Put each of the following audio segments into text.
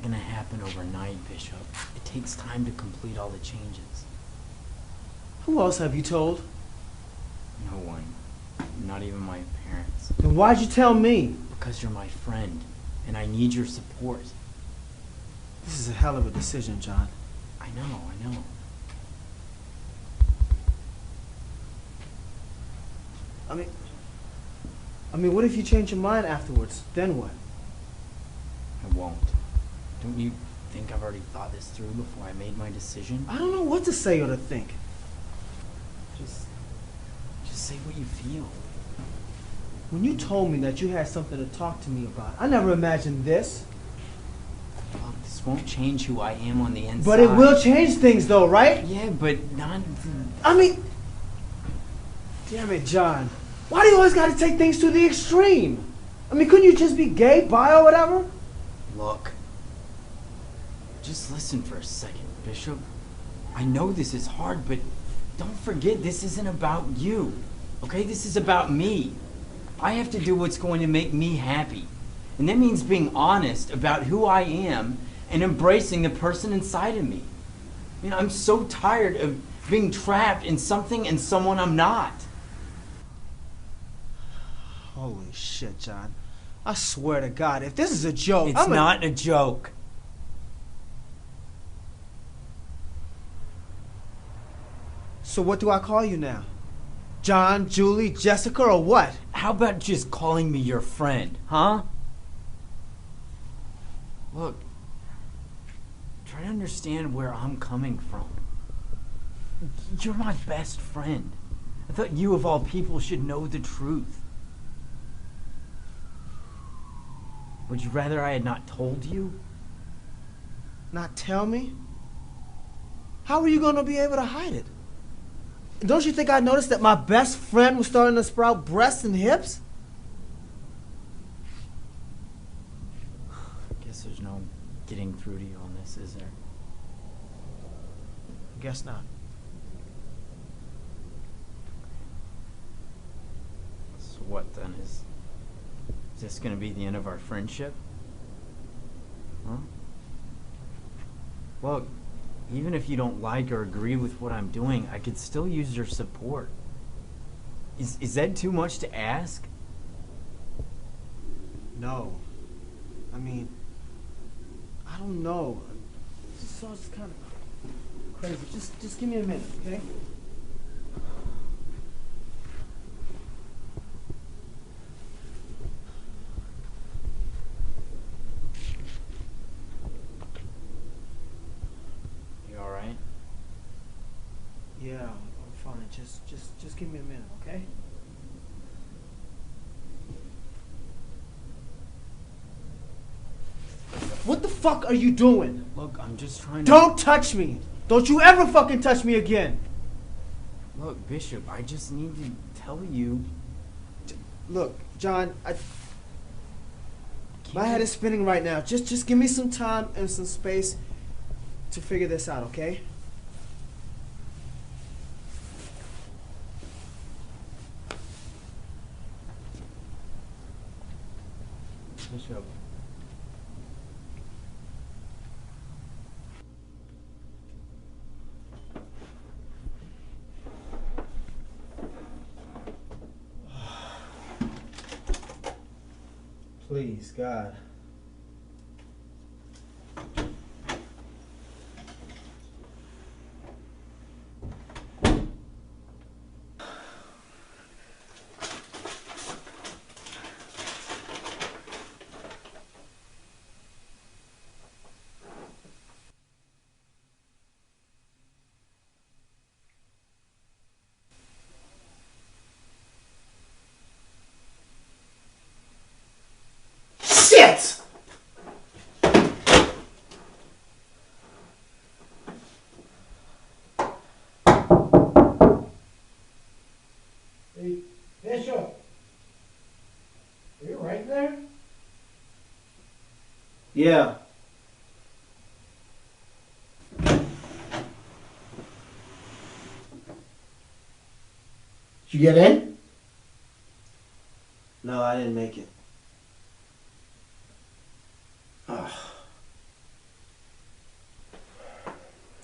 not gonna happen overnight, Bishop. It takes time to complete all the changes. Who else have you told? No one. Not even my parents. Then why'd you tell me? Because you're my friend, and I need your support. This is a hell of a decision, John. I know. I mean, what if you change your mind afterwards? Then what? I won't. Don't you think I've already thought this through before I made my decision? I don't know what to say or to think. Just say what you feel. When you told me that you had something to talk to me about, I never imagined this. Well, this won't change who I am on the inside. But it will change things though, right? Yeah, but not... I mean... Damn it, John. Why do you always gotta take things to the extreme? I mean, couldn't you just be gay, bi, or whatever? Look. Just listen for a second, Bishop. I know this is hard, but don't forget this isn't about you. Okay? This is about me. I have to do what's going to make me happy. And that means being honest about who I am and embracing the person inside of me. I mean, I'm so tired of being trapped in something and someone I'm not. Holy shit, John. I swear to God, if this is a joke, It's not a joke. So what do I call you now? John, Julie, Jessica, or what? How about just calling me your friend, huh? Look, try to understand where I'm coming from. You're my best friend. I thought you, of all people, should know the truth. Would you rather I had not told you? Not tell me? How are you going to be able to hide it? Don't you think I noticed that my best friend was starting to sprout breasts and hips? I guess there's no getting through to you on this, is there? Guess not. So what then? Is this going to be the end of our friendship? Huh? Well, even if you don't like or agree with what I'm doing, I could still use your support. Is that too much to ask? No. I mean, I don't know. This all just kind of crazy. Just give me a minute, okay? Yeah, I'm fine. Just give me a minute, okay? What the fuck are you doing? Look, I'm just trying to... Don't touch me! Don't you ever fucking touch me again! Look, Bishop, I just need to tell you... Look, John, my head is spinning right now. Just give me some time and some space to figure this out, okay? Bishop. Please, God. Shit! Hey, Bishop. Are you right there? Yeah. Did you get in? No, I didn't make it.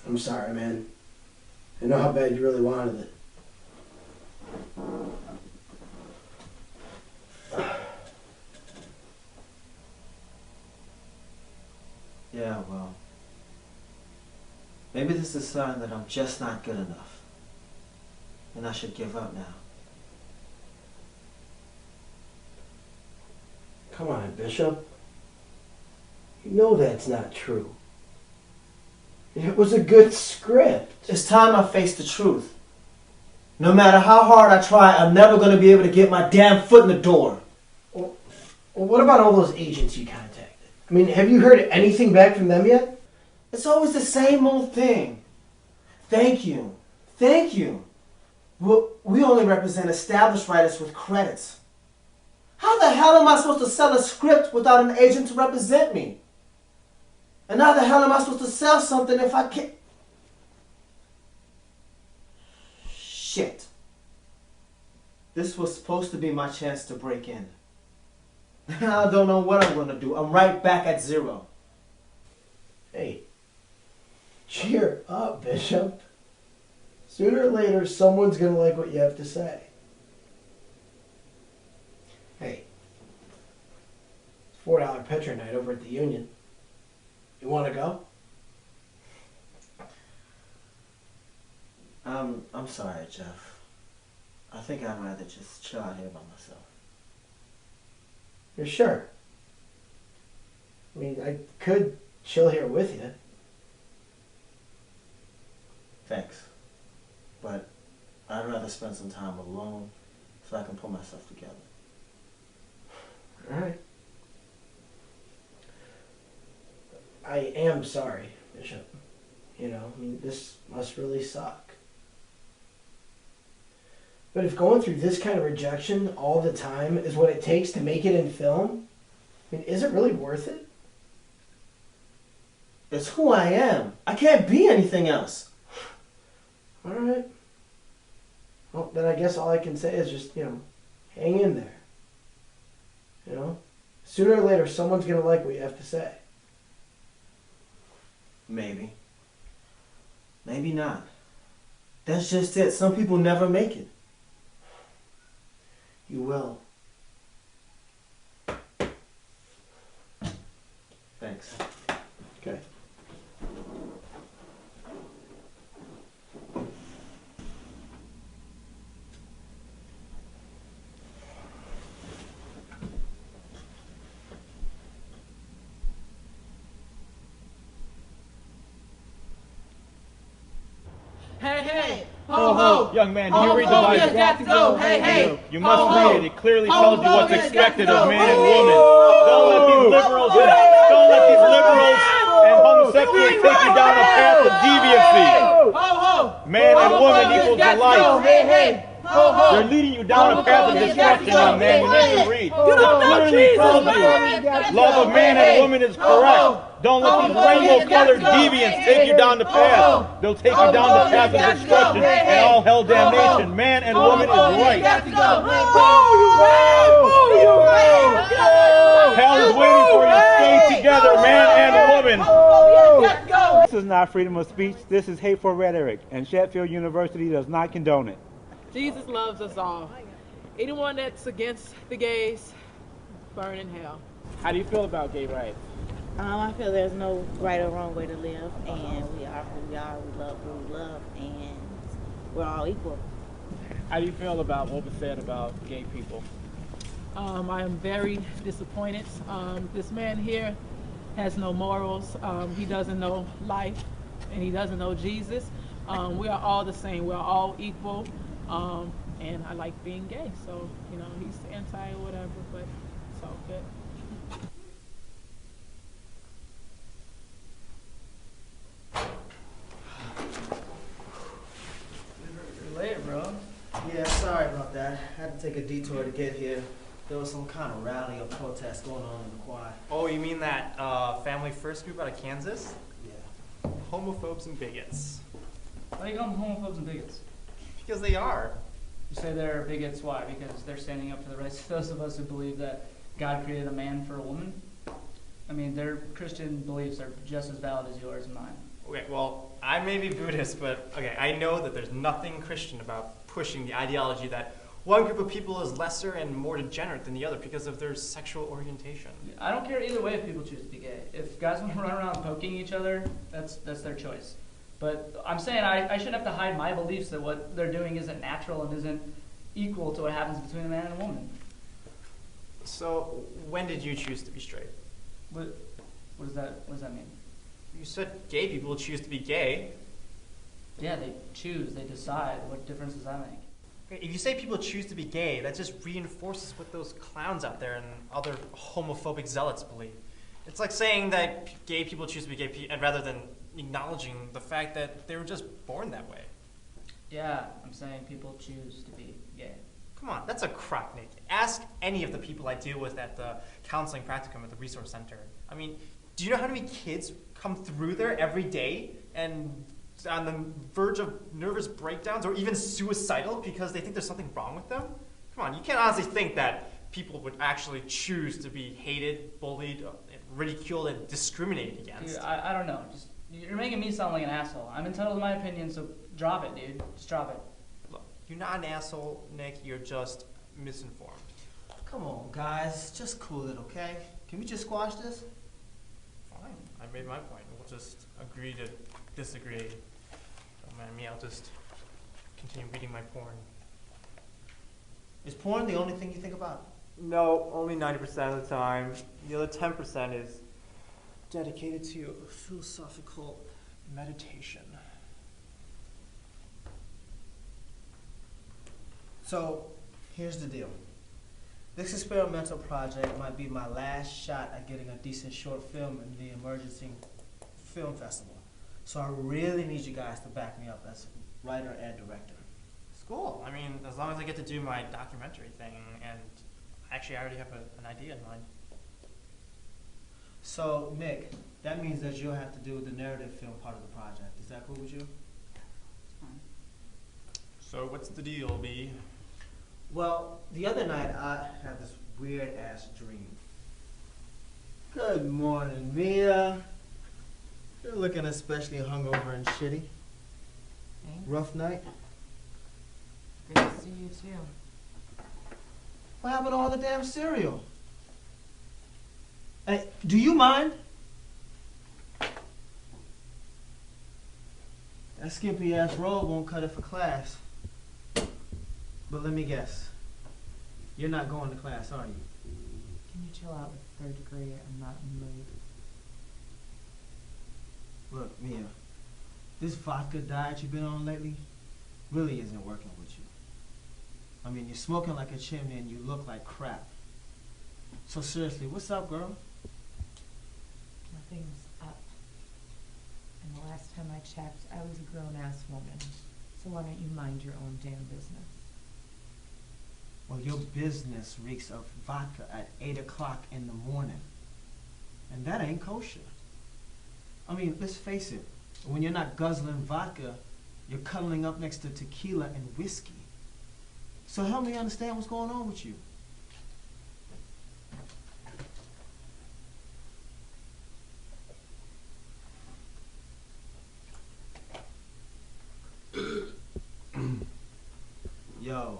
I'm sorry, man. I know how bad you really wanted it. Yeah, well, maybe this is a sign that I'm just not good enough. And I should give up now. Come on, Bishop. You know that's not true. It was a good script. It's time I face the truth. No matter how hard I try, I'm never going to be able to get my damn foot in the door. Well, what about all those agents you contacted? I mean, have you heard anything back from them yet? It's always the same old thing. Thank you. Thank you. We only represent established writers with credits. How the hell am I supposed to sell a script without an agent to represent me? And how the hell am I supposed to sell something if I can't? Shit. This was supposed to be my chance to break in. I don't know what I'm going to do. I'm right back at zero. Hey, cheer up, Bishop. Sooner or later, someone's going to like what you have to say. Hey, it's $4 Petro night over at the Union. You want to go? I'm sorry, Jeff. I think I'd rather just chill out here by myself. You're sure? I mean, I could chill here with you. Thanks. But I'd rather spend some time alone so I can pull myself together. All right. I am sorry, Bishop. You know, I mean, this must really suck. But if going through this kind of rejection all the time is what it takes to make it in film, I mean, is it really worth it? It's who I am. I can't be anything else. All right. Well, then I guess all I can say is just, hang in there. You know? Sooner or later, someone's going to like what you have to say. Maybe. Maybe not. That's just it. Some people never make it. You will. Thanks. Okay. Hey, hey, ho, ho. Young man, do you read the Bible? Yes, got to go. Hey, hey. You must ho, ho. read it. It clearly tells you ho, what's yes, expected got to of go. man and Hey, woman. Don't let these liberals and homosexuals take you down a path of deviancy. Ho, ho. Man and woman equals got to alike. go. Hey, hey. Ho, ho. They're leading you down a path of destruction, young man. You need to read. You don't know Clearly Jesus, tells man. you love of man and woman is correct. Don't let these rainbow-colored deviants take you down the path. They'll take you down the path of destruction and all hell damnation. Man and woman is right. Hell is waiting for you. Stay together, man and woman. This is not freedom of speech. This is hateful rhetoric, and Sheffield University does not condone it. Jesus loves us all. Anyone that's against the gays, burn in hell. How do you feel about gay rights? I feel there's no right or wrong way to live, and we are who we are, we love who we love, and we're all equal. How do you feel about what was said about gay people? I am very disappointed. This man here has no morals. He doesn't know life, and he doesn't know Jesus. We are all the same. We are all equal, and I like being gay. So, he's anti or whatever, but it's all good. Late, bro. Yeah, sorry about that. I had to take a detour to get here. There was some kind of rally or protest going on in the quad. Oh, you mean that Family First group out of Kansas? Yeah. Homophobes and bigots. Why do you call them homophobes and bigots? Because they are. You say they're bigots, why? Because they're standing up for the rights of those of us who believe that God created a man for a woman? I mean, their Christian beliefs are just as valid as yours and mine. Okay, well, I may be Buddhist, but okay, I know that there's nothing Christian about pushing the ideology that one group of people is lesser and more degenerate than the other because of their sexual orientation. I don't care either way if people choose to be gay. If guys want to run around poking each other, that's their choice. But I'm saying I shouldn't have to hide my beliefs that what they're doing isn't natural and isn't equal to what happens between a man and a woman. So, when did you choose to be straight? What does that mean? You said gay people choose to be gay. Yeah, they choose, they decide. What difference does that make? Okay, if you say people choose to be gay, that just reinforces what those clowns out there and other homophobic zealots believe. It's like saying that gay people choose to be gay rather than acknowledging the fact that they were just born that way. Yeah, I'm saying people choose to be gay. Come on, that's a crock, Nick. Ask any of the people I deal with at the counseling practicum at the resource center. I mean, do you know how many kids come through there every day and on the verge of nervous breakdowns or even suicidal because they think there's something wrong with them? Come on, you can't honestly think that people would actually choose to be hated, bullied, ridiculed, and discriminated against. Dude, I don't know. You're making me sound like an asshole. I'm entitled to my opinion, so drop it, dude. Just drop it. Look, you're not an asshole, Nick. You're just misinformed. Come on, guys. Just cool it, okay? Can we just squash this? Fine. I made my point. We'll just agree to disagree. Don't mind me. I'll just continue reading my porn. Is porn the only thing you think about? No, only 90% of the time. The other 10% is dedicated to philosophical meditation. So, here's the deal. This experimental project might be my last shot at getting a decent short film in the emerging film festival. So I really need you guys to back me up as writer and director. It's cool. I mean, as long as I get to do my documentary thing, and actually I already have an idea in mind. So, Nick, that means that you'll have to do the narrative film part of the project. Is that cool with you? So what's the deal, B? Well, the other night I had this weird-ass dream. Good morning, Mia. You're looking especially hungover and shitty. Thanks. Rough night? Good to see you too. What happened to all the damn cereal? Hey, do you mind? That skimpy-ass robe won't cut it for class. But let me guess. You're not going to class, are you? Can you chill out with third degree? I'm not in the mood. Look, Mia, this vodka diet you've been on lately really isn't working with you. I mean, you're smoking like a chimney and you look like crap. So seriously, what's up, girl? Nothing's up. And the last time I checked, I was a grown-ass woman. So why don't you mind your own damn business? Well, your business reeks of vodka at 8 o'clock in the morning. And that ain't kosher. I mean, let's face it. When you're not guzzling vodka, you're cuddling up next to tequila and whiskey. So help me understand what's going on with you. Yo,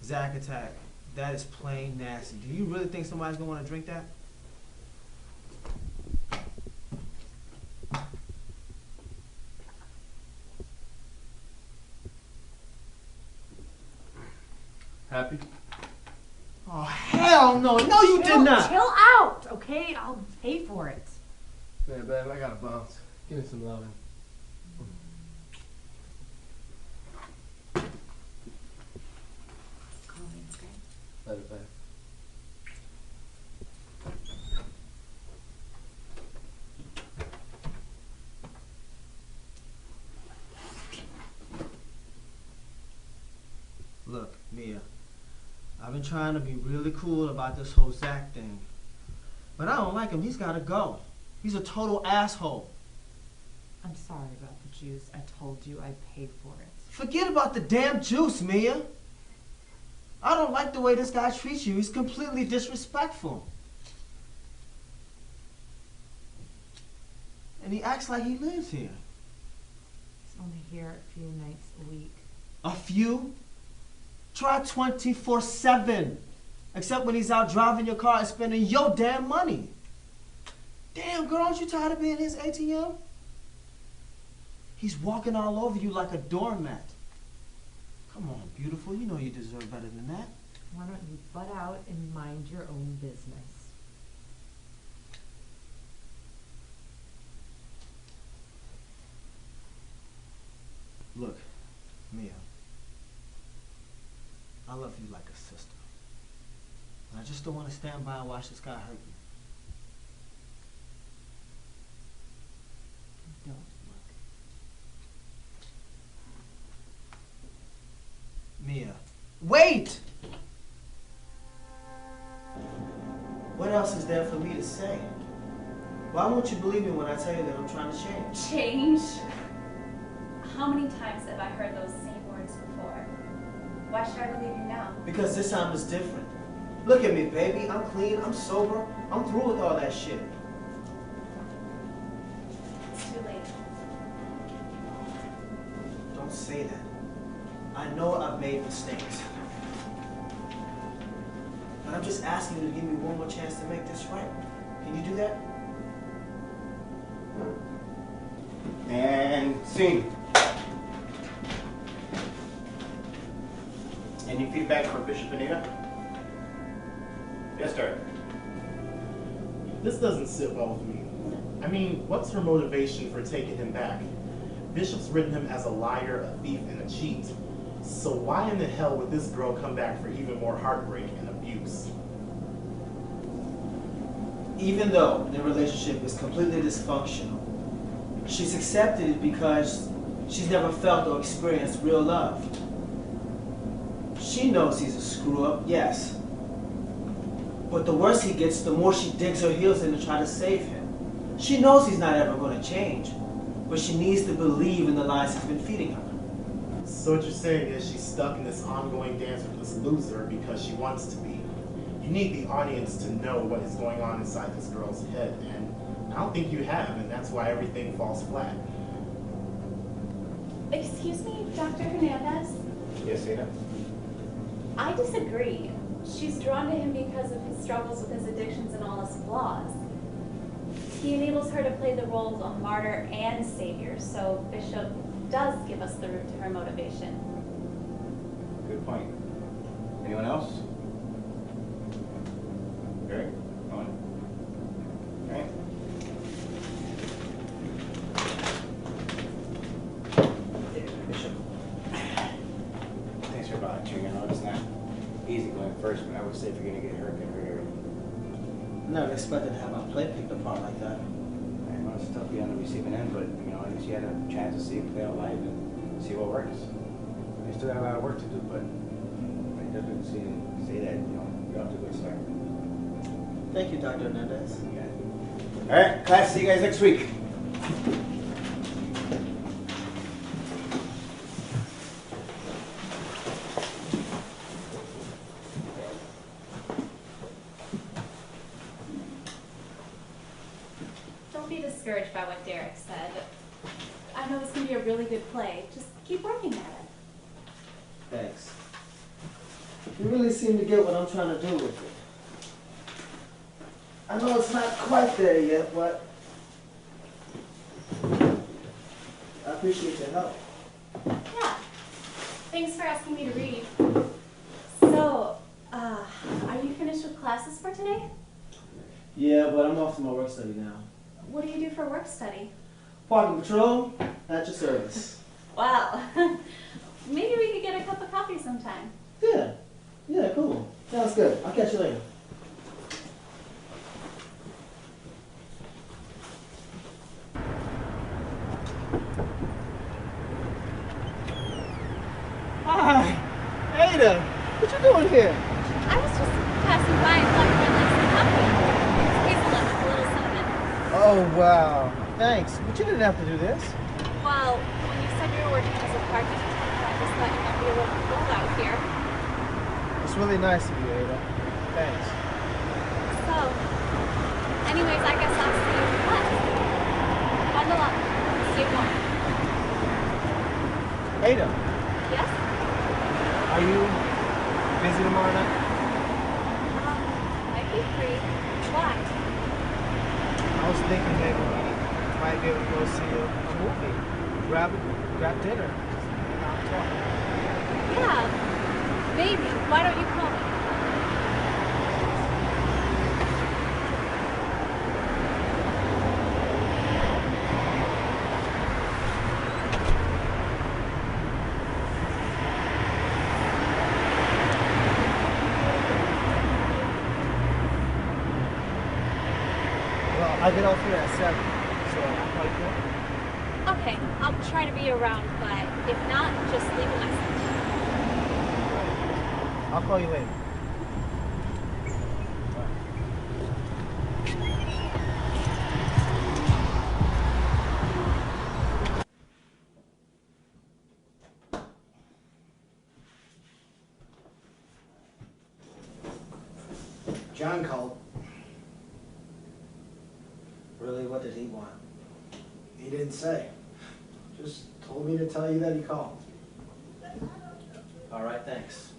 Zach Attack, that is plain nasty. Do you really think somebody's gonna want to drink that? Happy? Oh, hell no. No, you did not. Chill out, okay? I'll pay for it. Man, babe, I gotta bounce. Give me some loving. Call me, okay? Later, babe. Look, Mia, I've been trying to be really cool about this whole Zach thing. But I don't like him. He's gotta go. He's a total asshole. I'm sorry about the juice. I told you I paid for it. Forget about the damn juice, Mia. I don't like the way this guy treats you. He's completely disrespectful. And he acts like he lives here. He's only here a few nights a week. A few? Try 24/7. Except when he's out driving your car and spending your damn money. Damn, girl, aren't you tired of being his ATM? He's walking all over you like a doormat. Come on, beautiful. You know you deserve better than that. Why don't you butt out and mind your own business? Look, Mia. I love you like a sister. And I just don't want to stand by and watch this guy hurt you. Don't look. Mia. Wait! What else is there for me to say? Why won't you believe me when I tell you that I'm trying to change? Change? How many times have I heard those same words before? Why should I believe you now? Because this time is different. Look at me, baby. I'm clean. I'm sober. I'm through with all that shit. It's too late. Don't say that. I know I've made mistakes. But I'm just asking you to give me one more chance to make this right. Can you do that? And scene. Any feedback for Bishop Anita? Yes, sir. This doesn't sit well with me. I mean, what's her motivation for taking him back? Bishop's written him as a liar, a thief, and a cheat. So why in the hell would this girl come back for even more heartbreak and abuse? Even though their relationship is completely dysfunctional, she's accepted it because she's never felt or experienced real love. She knows he's a screw-up, yes. But the worse he gets, the more she digs her heels in to try to save him. She knows he's not ever going to change, but she needs to believe in the lies he's been feeding her. So what you're saying is she's stuck in this ongoing dance with this loser because she wants to be. You need the audience to know what is going on inside this girl's head, and I don't think you have, and that's why everything falls flat. Excuse me, Dr. Hernandez? Yes, Ada? I disagree. She's drawn to him because of his struggles with his addictions and all his flaws. He enables her to play the roles of martyr and savior, so Bishop does give us the root to her motivation. Good point. Anyone else? Gary? On? All right. Bishop. Thanks for volunteering. I know it's not easy going first, but I would say if you're going to get hurt, get hurt early. Never expected to have my play picked apart like that. I know it's tough to be on the receiving end, but you know, at least you had a chance to see it play out live and see what works. We still got a lot of work to do, but I definitely say that, you know, you're off to a good start. Thank you, Dr. Hernandez. Yeah. All right, class, see you guys next week. Don't be discouraged by what Derek said. I know this can be a really good play. Just keep working at it. Thanks. You really seem to get what I'm trying to do with it. I know it's not quite there yet, but I appreciate your help. Yeah. Thanks for asking me to read. So, are you finished with classes for today? Yeah, but I'm off to my work study now. What do you do for work study? Parking patrol, at your service. Wow. Maybe we could get a cup of coffee sometime. Yeah. Yeah, cool. Sounds good. I'll catch you later. Hi. Ada, what you doing here? I was just passing by and thought you might like some coffee. It's hazelnut with a little cinnamon. Oh, wow. Thanks. But you didn't have to do this. Well, when you said you were working as a practice attendant, I just thought you might be a little cool out here. It's really nice of you, Ada. Thanks. So, anyways, I guess I'll see you in class. Fun want? Ada, Yes? are you busy tomorrow night? Might be free. Why? I was thinking maybe we might be able to go see a movie. Grab dinner. And I'll talk. Yeah, maybe. Why don't you call me? Well, I get off here at 7, so I'll call you back. Okay, I'll try to be around, but if not, just leave a message. I'll call you later. John called. Really, what did he want? He didn't say. Just told me to tell you that he called. All right, thanks.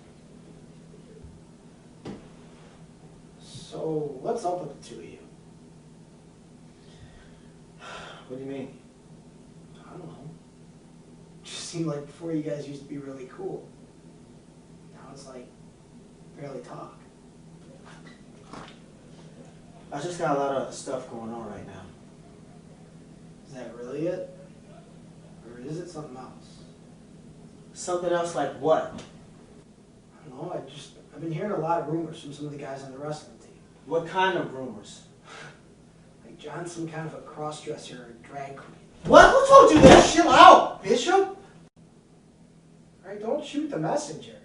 So, what's up with the two of you? What do you mean? I don't know. Just seemed like before you guys used to be really cool. Now it's like, barely talk. I just got a lot of stuff going on right now. Is that really it? Or is it something else? Something else like what? I don't know, I've been hearing a lot of rumors from some of the guys on the wrestling team. What kind of rumors? Like John's some kind of a cross-dresser or drag queen. What? Who told you that? Chill out, Bishop! Alright, don't shoot the messenger.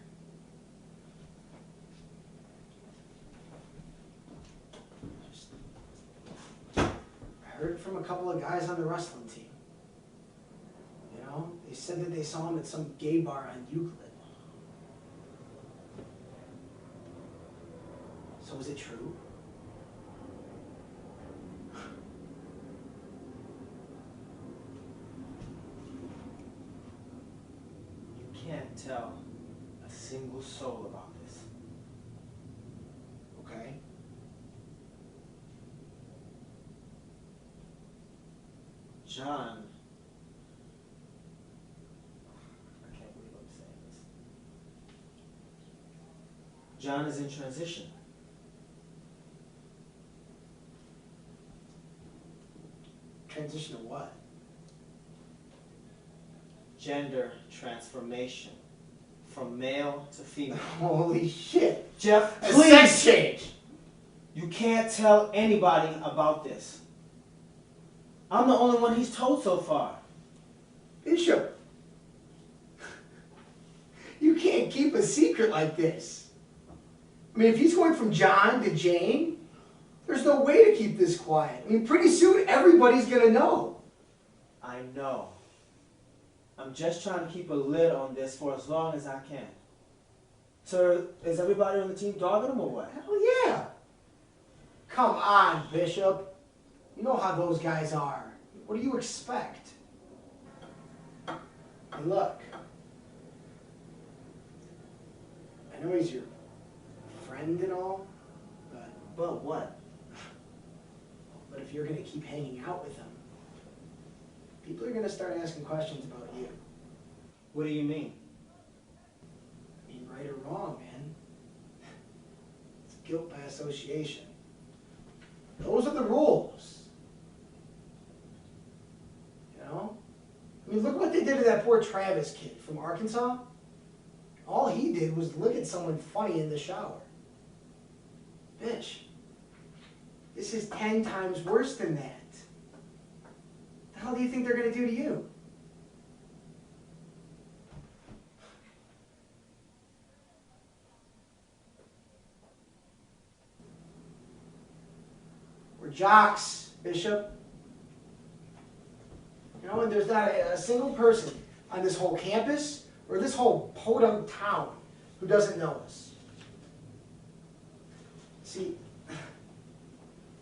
I heard from a couple of guys on the wrestling team. You know, they said that they saw him at some gay bar on Euclid. So is it true? You can't tell a single soul about this. Okay. John. I can't believe I'm saying this. John is in transition. Transition to what? Gender transformation. From male to female. Holy shit. Jeff, A please. sex change. You can't tell anybody about this. I'm the only one he's told so far. Bishop, you can't keep a secret like this. I mean, if he's going from John to Jane, there's no way to keep this quiet. I mean, pretty soon everybody's gonna know. I know. I'm just trying to keep a lid on this for as long as I can. So, is everybody on the team dogging him or what? Hell yeah. Come on, Bishop. You know how those guys are. What do you expect? Hey, look. I know he's your friend and all, but what? But if you're going to keep hanging out with him, people are going to start asking questions about you. What do you mean? I mean, right or wrong, man. It's guilt by association. Those are the rules. You know? I mean, look what they did to that poor Travis kid from Arkansas. All he did was look at someone funny in the shower. Bitch, this is 10 times worse than that. What the hell do you think they're going to do to you? We're jocks, Bishop. You know, and there's not a single person on this whole campus or this whole podunk town who doesn't know us. See,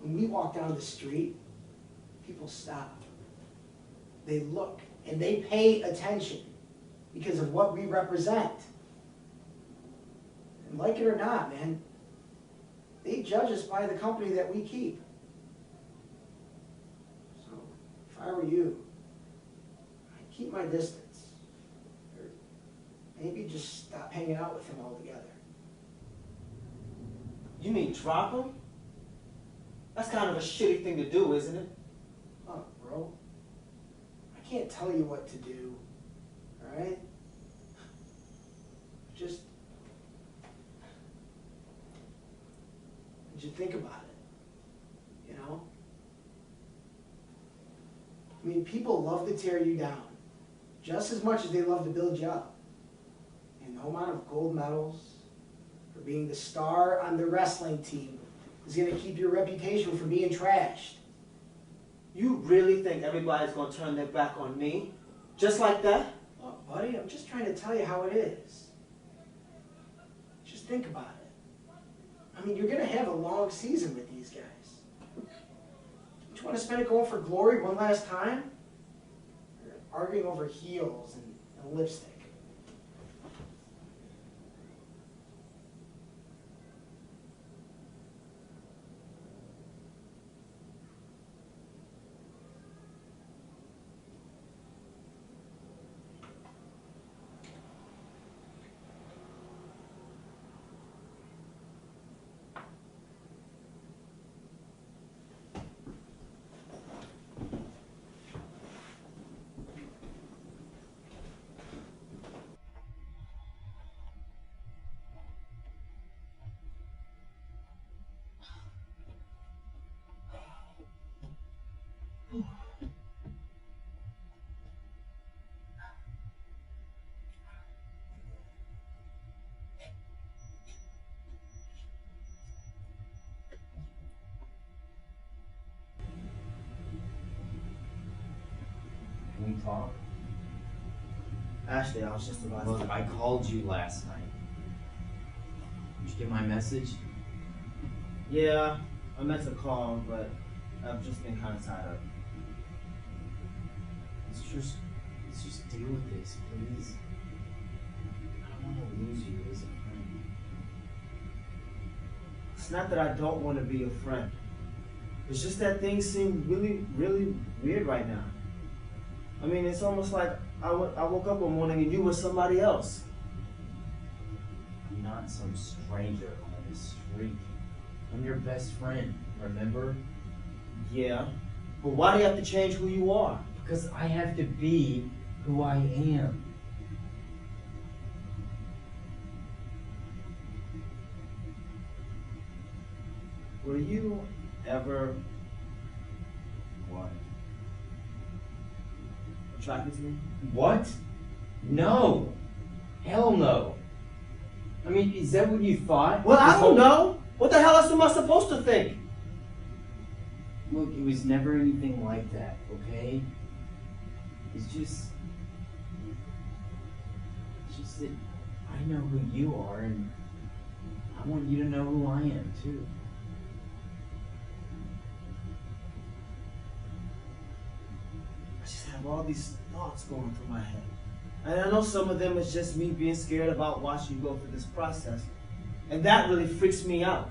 when we walk down the street, people stop. they look, and they pay attention because of what we represent. And like it or not, man, they judge us by the company that we keep. So, if I were you, I'd keep my distance. Or maybe just stop hanging out with him altogether. You mean drop him? That's kind of a shitty thing to do, isn't it? Look, bro, I can't tell you what to do, alright? Just think about it, you know? I mean, people love to tear you down just as much as they love to build you up. And no amount of gold medals or being the star on the wrestling team is going to keep your reputation from being trashed. You really think everybody's going to turn their back on me? Just like that? Look, buddy, I'm just trying to tell you how it is. Just think about it. I mean, you're going to have a long season with these guys. Don't you want to spend it going for glory one last time? Or arguing over heels and lipstick? Can we talk? Ashley, I was just about to... Look, I called you last night. Did you get my message? Yeah, I meant to call, but I've just been kind of tied up. Let's just deal with this, please. I don't want to lose you as a friend. It's not that I don't want to be a friend. It's just that things seem really, really weird right now. I mean, it's almost like I woke up one morning and you were somebody else. I'm not some stranger on the street. I'm your best friend, remember? Yeah, but why do you have to change who you are? Because I have to be who I am. Were you ever... What? Attracted to me? What? No. Hell no. I mean, is that what you thought? Well, I don't know. What the hell else am I supposed to think? Look, it was never anything like that, okay? It's just that I know who you are, and I want you to know who I am, too. I just have all these thoughts going through my head. And I know some of them is just me being scared about watching you go through this process. And that really freaks me out.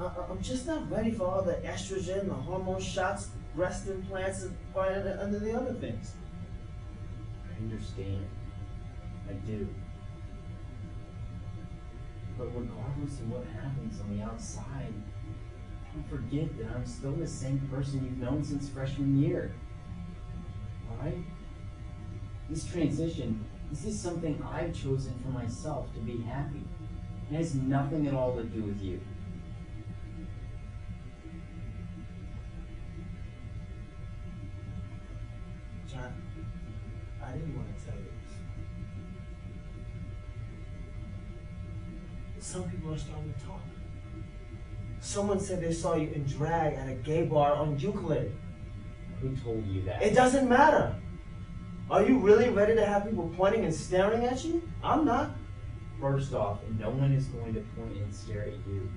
I'm just not ready for all the estrogen, the hormone shots, breast implants, and under the other things. I understand. I do. But regardless of what happens on the outside, don't forget that I'm still the same person you've known since freshman year. Alright? This transition, this is something I've chosen for myself to be happy. It has nothing at all to do with you. John, I didn't want to tell you this. Some people are starting to talk. Someone said they saw you in drag at a gay bar on Euclid. Who told you that? It doesn't matter. Are you really ready to have people pointing and staring at you? I'm not. First off, no one is going to point and stare at you.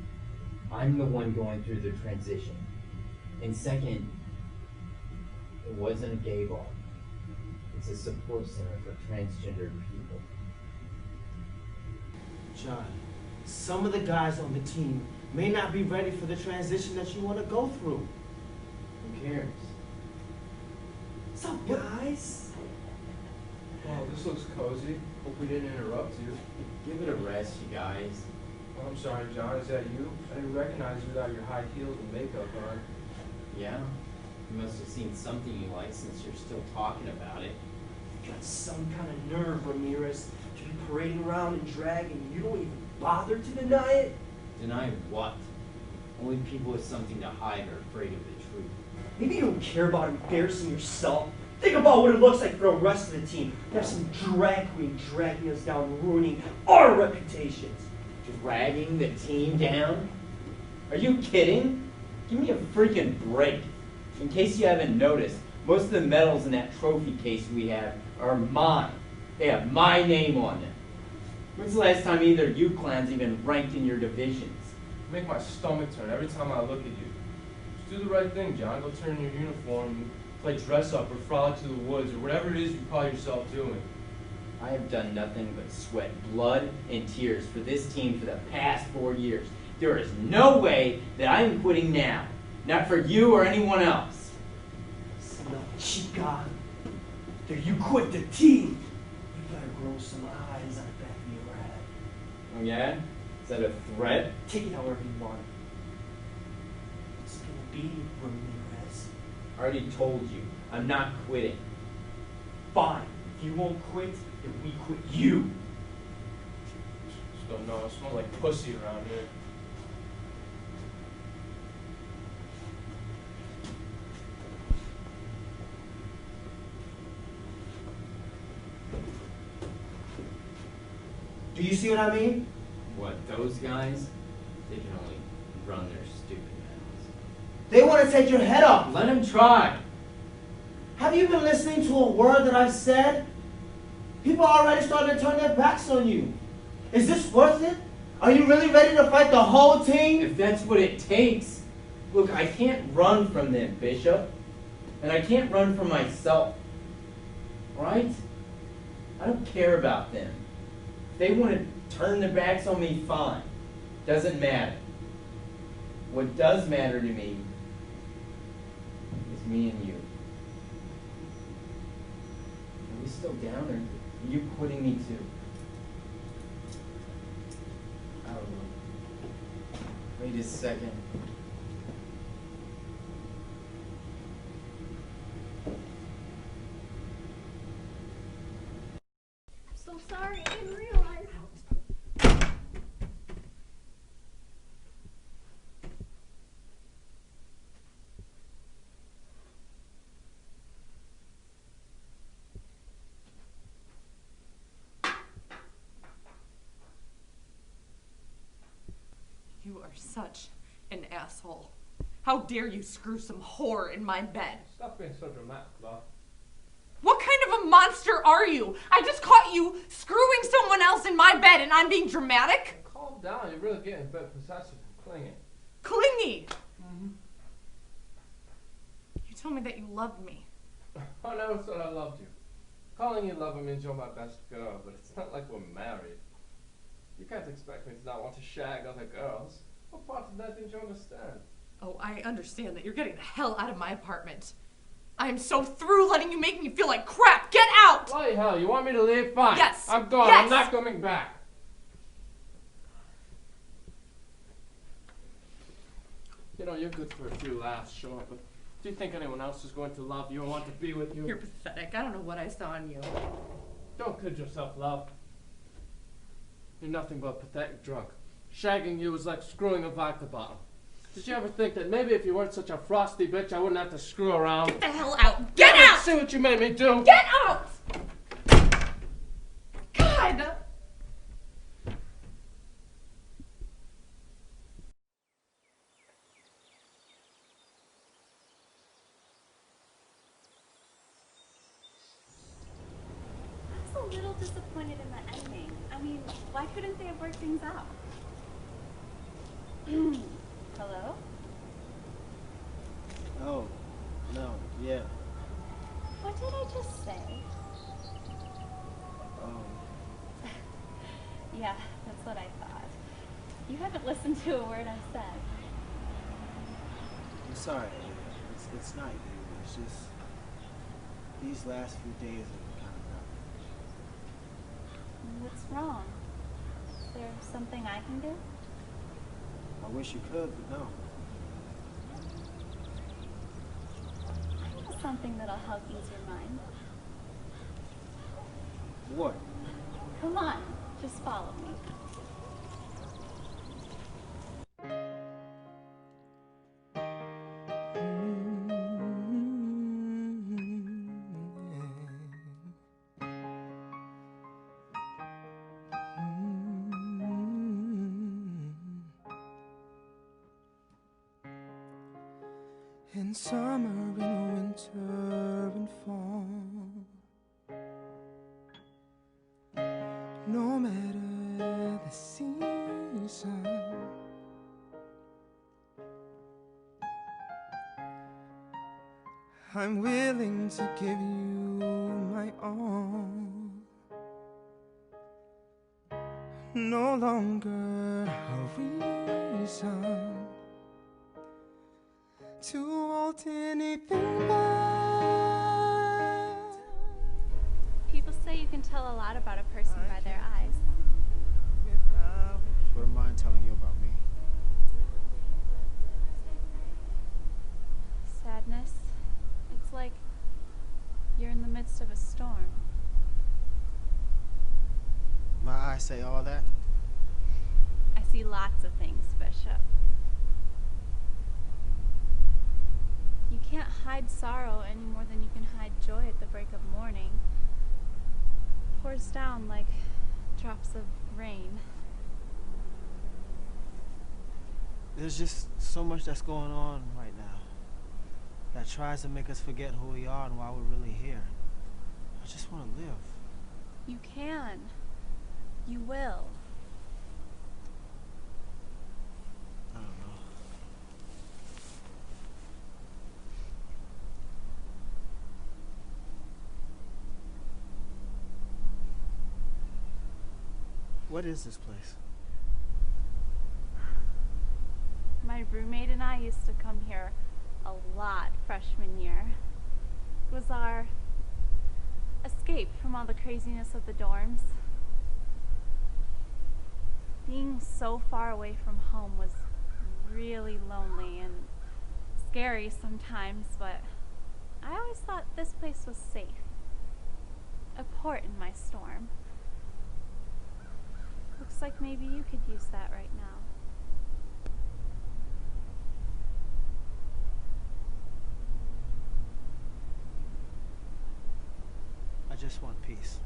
I'm the one going through the transition. And second, It wasn't a gay bar. It's a support center for transgender people. John, some of the guys on the team may not be ready for the transition that you want to go through. Who cares? What's up, guys? Wow, this looks cozy. Hope we didn't interrupt you. Give it a rest, you guys. Oh, I'm sorry, John. Is that you? I didn't recognize you without your high heels and makeup on. Yeah? You must have seen something you like since you're still talking about it. You got some kind of nerve, Ramirez, to be parading around in drag and you don't even bother to deny it? Deny what? Only people with something to hide are afraid of the truth. Maybe you don't care about embarrassing yourself. Think about what it looks like for the rest of the team. To have some drag queen dragging us down, ruining our reputations. Dragging the team down? Are you kidding? Give me a freaking break. In case you haven't noticed, most of the medals in that trophy case we have are mine. They have my name on them. When's the last time either of you clans even ranked in your divisions? You make my stomach turn every time I look at you. Just do the right thing, John. Go turn in your uniform and play dress up or frolic to the woods or whatever it is you call yourself doing. I have done nothing but sweat blood and tears for this team for the past 4 years. There is no way that I am quitting now. Not for you or anyone else. Listen up, chica. If you quit the team, you better grow some eyes on the back of your head. Oh yeah? Is that a threat? Take it however you want. It's gonna be Ramirez. I already told you, I'm not quitting. Fine. If you won't quit, then we quit you. Just don't know. It smells like pussy around here. Do you see what I mean? What, those guys? They can only run their stupid mouths. They want to take your head off. Let them try. Have you been listening to a word that I've said? People are already starting to turn their backs on you. Is this worth it? Are you really ready to fight the whole team? If that's what it takes. Look, I can't run from them, Bishop. And I can't run from myself. Right? I don't care about them. If they want to turn their backs on me, fine. Doesn't matter. What does matter to me is me and you. Are we still down, or are you quitting me too? I don't know. Wait a second. I'm so sorry, I didn't realize. You are such an asshole. How dare you screw some whore in my bed? Stop being so dramatic, love. What kind of a monster are you? I just caught you screwing someone else in my bed and I'm being dramatic? Calm down. You're really getting a bit possessive and clinging. Clingy. Mm-hmm. You told me that you loved me. I never thought I loved you. Calling you lover means you're my best girl, but it's not like we're married. You can't expect me to not want to shag other girls. What part of that didn't you understand? Oh, I understand that you're getting the hell out of my apartment. I am so through letting you make me feel like crap. Get out! Bloody hell, you want me to leave? Fine. Yes. I'm gone. Yes. I'm not coming back. You know, you're good for a few laughs, sure, but do you think anyone else is going to love you or want to be with you? You're pathetic. I don't know what I saw in you. Don't kid yourself, love. You're nothing but a pathetic drunk. Shagging you is like screwing a vodka bottle. Did you ever think that maybe if you weren't such a frosty bitch, I wouldn't have to screw around? Get the hell out! Get out! See what you made me do? Get out! God! I was a little disappointed in the ending. I mean, why couldn't they have worked things out? Hello? Oh, no, yeah. I just say? Yeah, that's what I thought. You haven't listened to a word I've said. I'm sorry, it's not you. It's just these last few days have been kind of rough. What's wrong? Is there something I can do? I wish you could, but no. I know something that'll help ease your mind. What? Come on, just follow me. In summer, in winter, and fall, no matter the season, I'm willing to give you my all. No longer a reason to want anything but. People say you can tell a lot about a person by their eyes. What am I telling you about me? Sadness. It's like you're in the midst of a storm. My eyes say all that? I see lots of things, Bishop. You can't hide sorrow any more than you can hide joy at the break of morning. It pours down like drops of rain. There's just so much that's going on right now that tries to make us forget who we are and why we're really here. I just want to live. You can. You will. I don't know. What is this place? My roommate and I used to come here a lot freshman year. It was our escape from all the craziness of the dorms. Being so far away from home was really lonely and scary sometimes, but I always thought this place was safe. A port in my storm. Looks like maybe you could use that right now. I just want peace.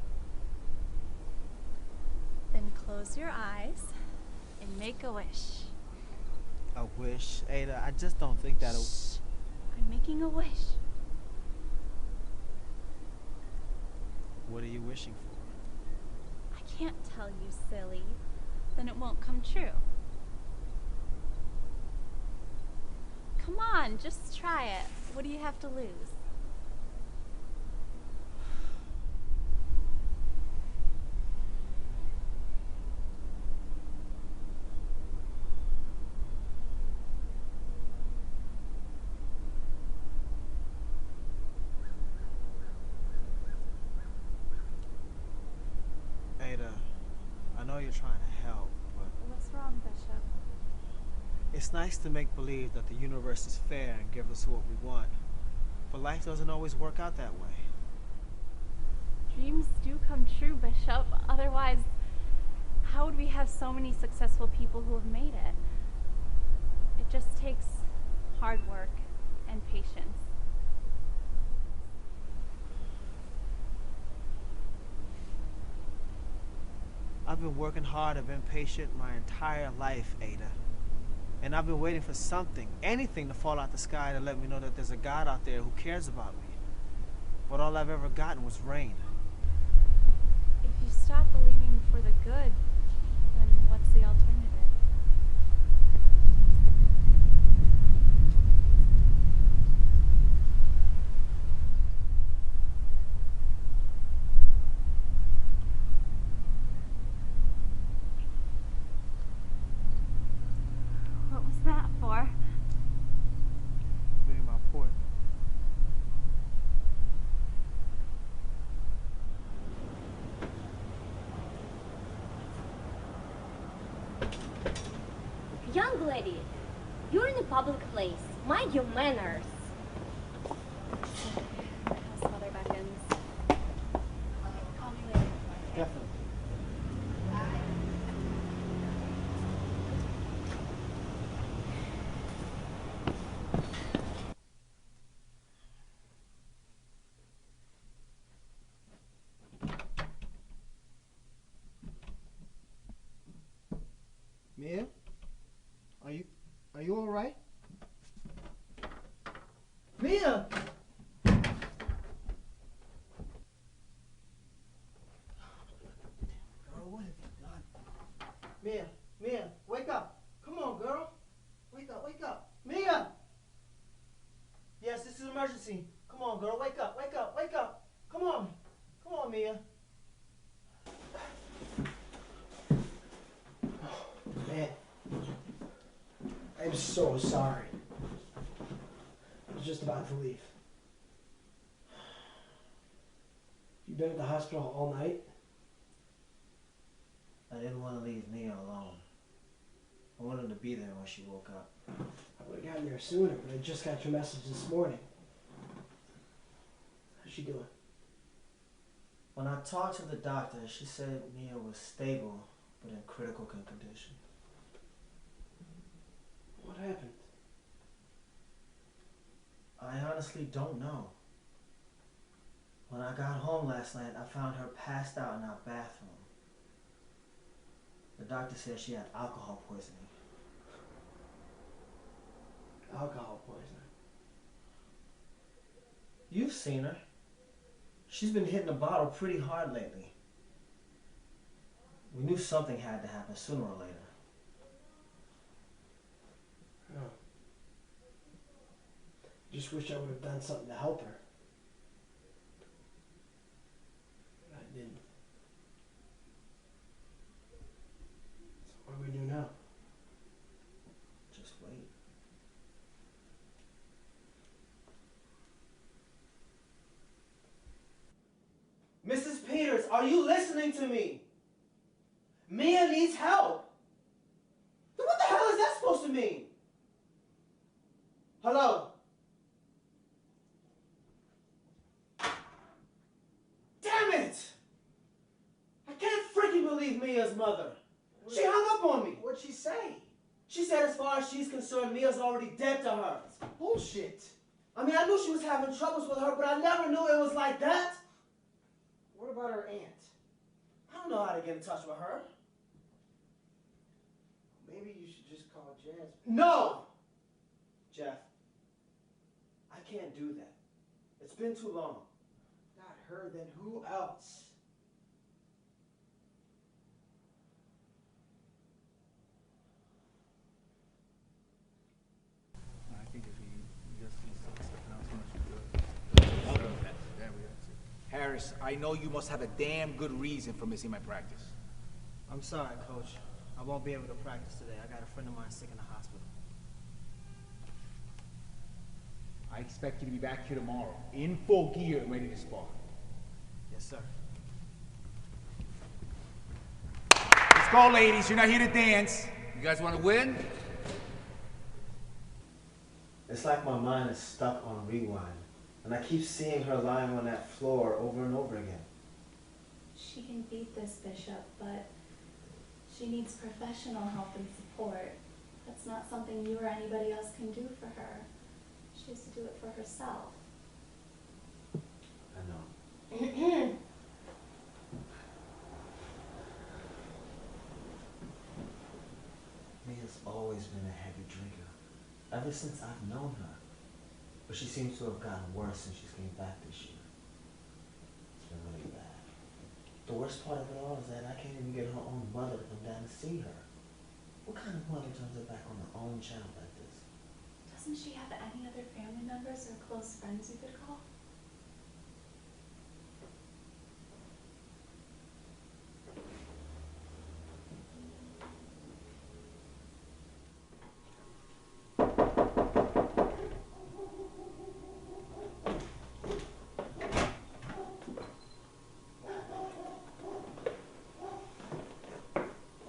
Then close your eyes and make a wish. A wish? Ada, I just don't think that'll... Shh. I'm making a wish. What are you wishing for? I can't tell you, silly. Then it won't come true. Come on, just try it. What do you have to lose? Ada, I know you're trying to help, but... What's wrong, Bishop? It's nice to make believe that the universe is fair and give us what we want, but life doesn't always work out that way. Dreams do come true, Bishop. Otherwise, how would we have so many successful people who have made it? It just takes hard work and patience. I've been working hard, I've been patient my entire life, Ada. And I've been waiting for something, anything to fall out the sky to let me know that there's a God out there who cares about me. But all I've ever gotten was rain. If you stop believing for the good, then what's the alternative? sweetie. You're in a public place. Mind your manners. Some other beckons. Call me later. Definitely. Mia? Are you all right? Mia! Girl, what have you done? Mia, wake up. Come on, girl. Wake up. Mia! Yes, this is an emergency. Come on, girl, wake up. Come on, Mia. Man, I'm so sorry. I was just about to leave. You've been at the hospital all night? I didn't want to leave Mia alone. I wanted to be there when she woke up. I would have gotten there sooner, but I just got your message this morning. How's she doing? When I talked to the doctor, she said Mia was stable, but in critical condition. What happened? I honestly don't know. When I got home last night, I found her passed out in our bathroom. The doctor said she had alcohol poisoning. Alcohol poisoning? You've seen her. She's been hitting the bottle pretty hard lately. We knew something had to happen sooner or later. Oh. Just wish I would have done something to help her. But I didn't. So what do we do now? Just wait. Mrs. Peters, are you listening to me? Mia needs help. Then what the hell is that supposed to mean? Hello? Damn it! I can't freaking believe Mia's mother. She hung up on me. What'd she say? She said as far as she's concerned, Mia's already dead to her. That's bullshit. I mean, I knew she was having troubles with her, but I never knew it was like that. What about her aunt? I don't know how to get in touch with her. Maybe you should just call Jasmine. No! Jeff, I can't do that. It's been too long. Not her, then who else? I think if he just sees something else, he should do it. Harris, I know you must have a damn good reason for missing my practice. I'm sorry, Coach. I won't be able to practice today. I got a friend of mine sick in the hospital. I expect you to be back here tomorrow, in full gear and ready to spar. Yes, sir. Let's go, ladies. You're not here to dance. You guys want to win? It's like my mind is stuck on rewind, and I keep seeing her lying on that floor over and over again. She can beat this, Bishop, but she needs professional help and support. That's not something you or anybody else can do for her. She has to do it for herself. I know. Mia's always been a heavy drinker, ever since I've known her. But she seems to have gotten worse since she came back this year. It's been really bad. The worst part of it all is that I can't even get her own mother to come down to see her. What kind of mother turns her back on her own child like this? Doesn't she have any other family members or close friends you could call?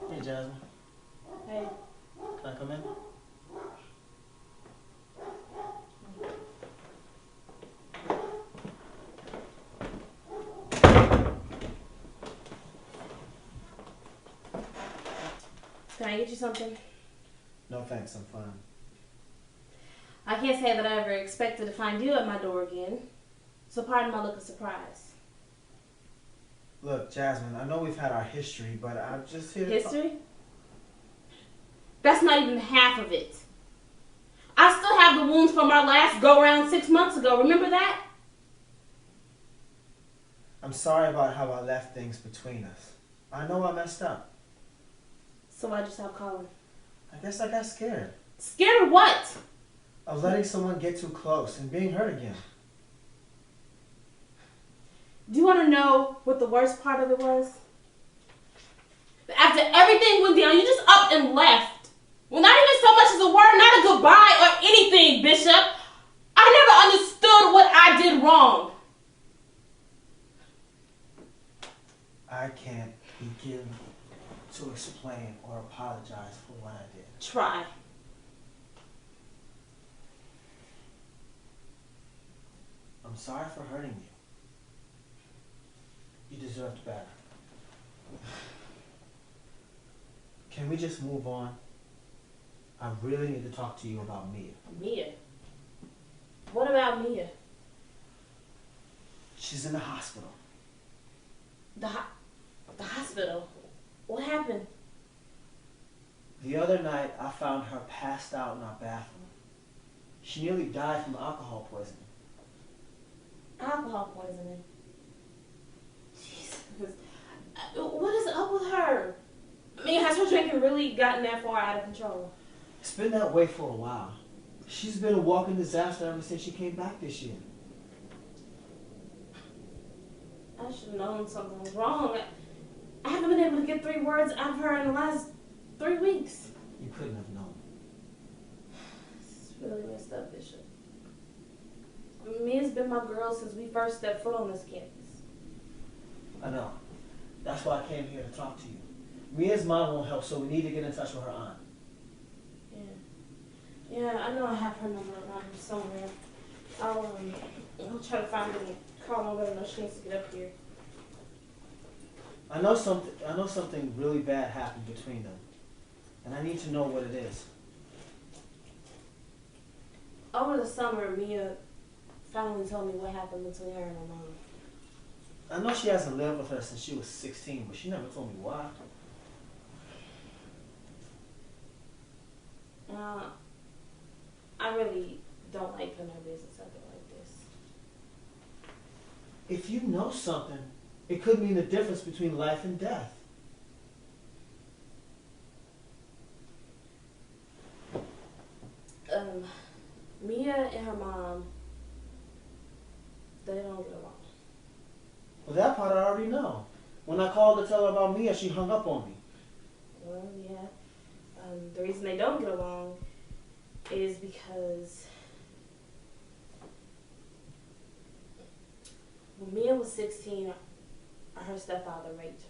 Hey, Jasmine. Hey, Can I come in? Can I get you something? No thanks, I'm fine. I can't say that I ever expected to find you at my door again. So pardon my look of surprise. Look, Jasmine, I know we've had our history, but I'm just here to... History? That's not even half of it. I still have the wounds from our last go-round 6 months ago. Remember that? I'm sorry about how I left things between us. I know I messed up. So why'd you stop calling? I guess I got scared. Scared of what? Of letting someone get too close and being hurt again. Do you want to know what the worst part of it was? After everything went down, you just up and left. Well, not even so much as a word, not a goodbye or anything, Bishop. I never understood what I did wrong. I can't begin to explain or apologize for what I did. Try. I'm sorry for hurting you. You deserved better. Can we just move on? I really need to talk to you about Mia. Mia? What about Mia? She's in the hospital. The hospital? What happened? The other night, I found her passed out in our bathroom. She nearly died from alcohol poisoning. Alcohol poisoning? Jesus. What is up with her? I mean, has her drinking really gotten that far out of control? It's been that way for a while. She's been a walking disaster ever since she came back this year. I should have known something was wrong. I haven't been able to get 3 words out of her in the last 3 weeks. You couldn't have known. It's really messed up, Bishop. Mia's been my girl since we first stepped foot on this campus. I know. That's why I came here to talk to you. Mia's mom won't help, so we need to get in touch with her aunt. Yeah, I know I have her number around here somewhere. I'll try to find it and call her, let her know she needs to get up here. I know something really bad happened between them, and I need to know what it is. Over the summer, Mia finally told me what happened between her and her mom. I know she hasn't lived with her since she was 16, but she never told me why. I really don't like putting her business out there like this. If you know something, it could mean the difference between life and death. Mia and her mom, they don't get along. Well, that part I already know. When I called to tell her about Mia, she hung up on me. Well, yeah. The reason they don't get along is because when Mia was 16, her stepfather raped her.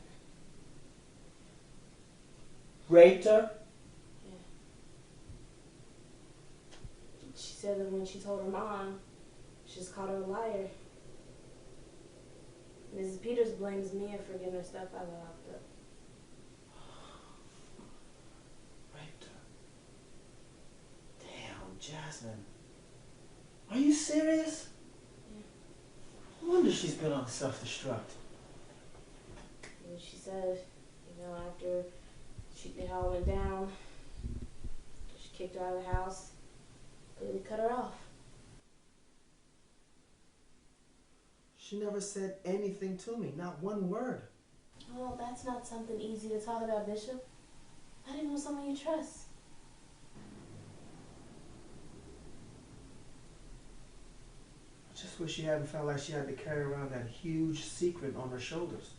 Raped her? Yeah. She said that when she told her mom, she just called her a liar. Mrs. Peters blames Mia for getting her stepfather locked up. Raped her? Damn, Jasmine. Are you serious? Yeah. No wonder she's been on self-destruct. And she said, after it all went down, she kicked her out of the house, completely cut her off. She never said anything to me, not one word. Well, that's not something easy to talk about, Bishop. Not even with someone you trust. I just wish she hadn't felt like she had to carry around that huge secret on her shoulders.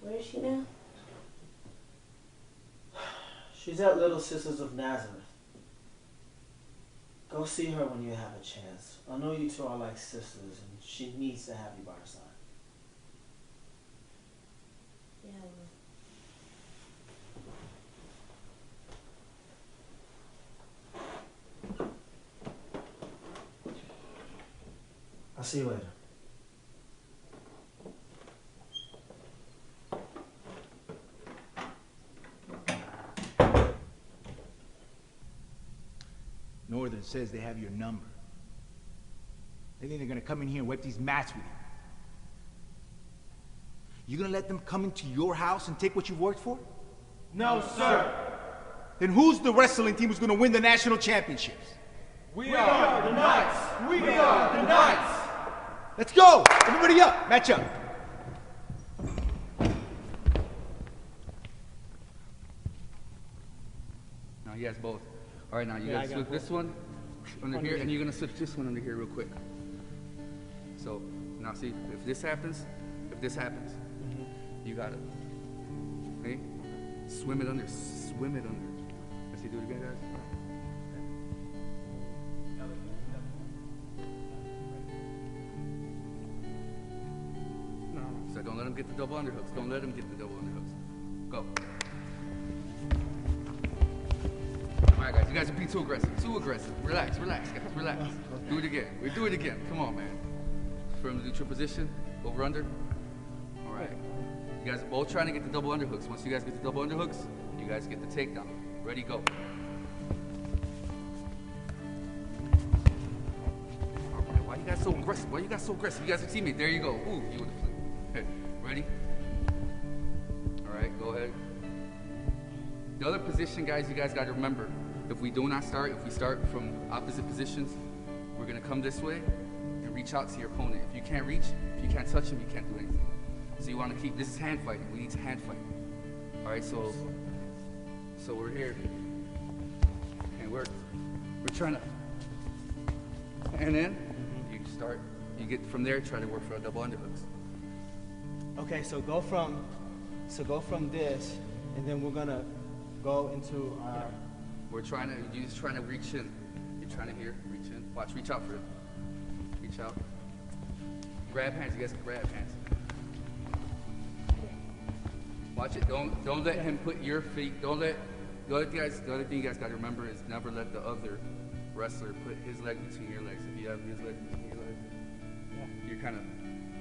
Where is she now? She's at Little Sisters of Nazareth. Go see her when you have a chance. I know you two are like sisters, and she needs to have you by her side. Yeah, I will. I'll see you later. Northern says they have your number. They think they're gonna come in here and wipe these mats with you. You gonna let them come into your house and take what you've worked for? No, sir. Then who's the wrestling team who's gonna win the national championships? We are the Knights. We are the Knights. Let's go! Everybody up! Match up! Now you guys both. All right, now you guys switch this one under here, and you're gonna switch this one under here real quick. So now see, if this happens, you got it. Okay? Swim it under. Let's see, do it again, guys. So don't let him get the double underhooks. Don't let him get the double underhooks. Go. All right, guys, you guys are being too aggressive. Relax, guys, relax. Do it again. We do it again. Come on, man. From the neutral position, over under. All right. You guys are both trying to get the double underhooks. Once you guys get the double underhooks, you guys get the takedown. Ready, go. All right, why you guys so aggressive? You guys are teammates. There you go. Ooh, you would have flipped. Okay, ready? All right, go ahead. The other position, guys, you guys got to remember, if we start from opposite positions, we're going to come this way and reach out to your opponent. If you can't reach, if you can't touch him, you can't do anything. So you want to keep, this is hand fighting. We need to hand fight. All right, so we're here, and we're trying to, and then you get from there, try to work for a double underhooks. Okay, so go from this, and then we're gonna go into our. You're just trying to reach in. You're trying to reach in. Watch, reach out for it. Reach out. Grab hands. You guys can grab hands. Watch it. Don't let him put your feet. Don't let the other thing you guys got to remember is never let the other wrestler put his leg between your legs. If you have his leg between your legs, you're kind of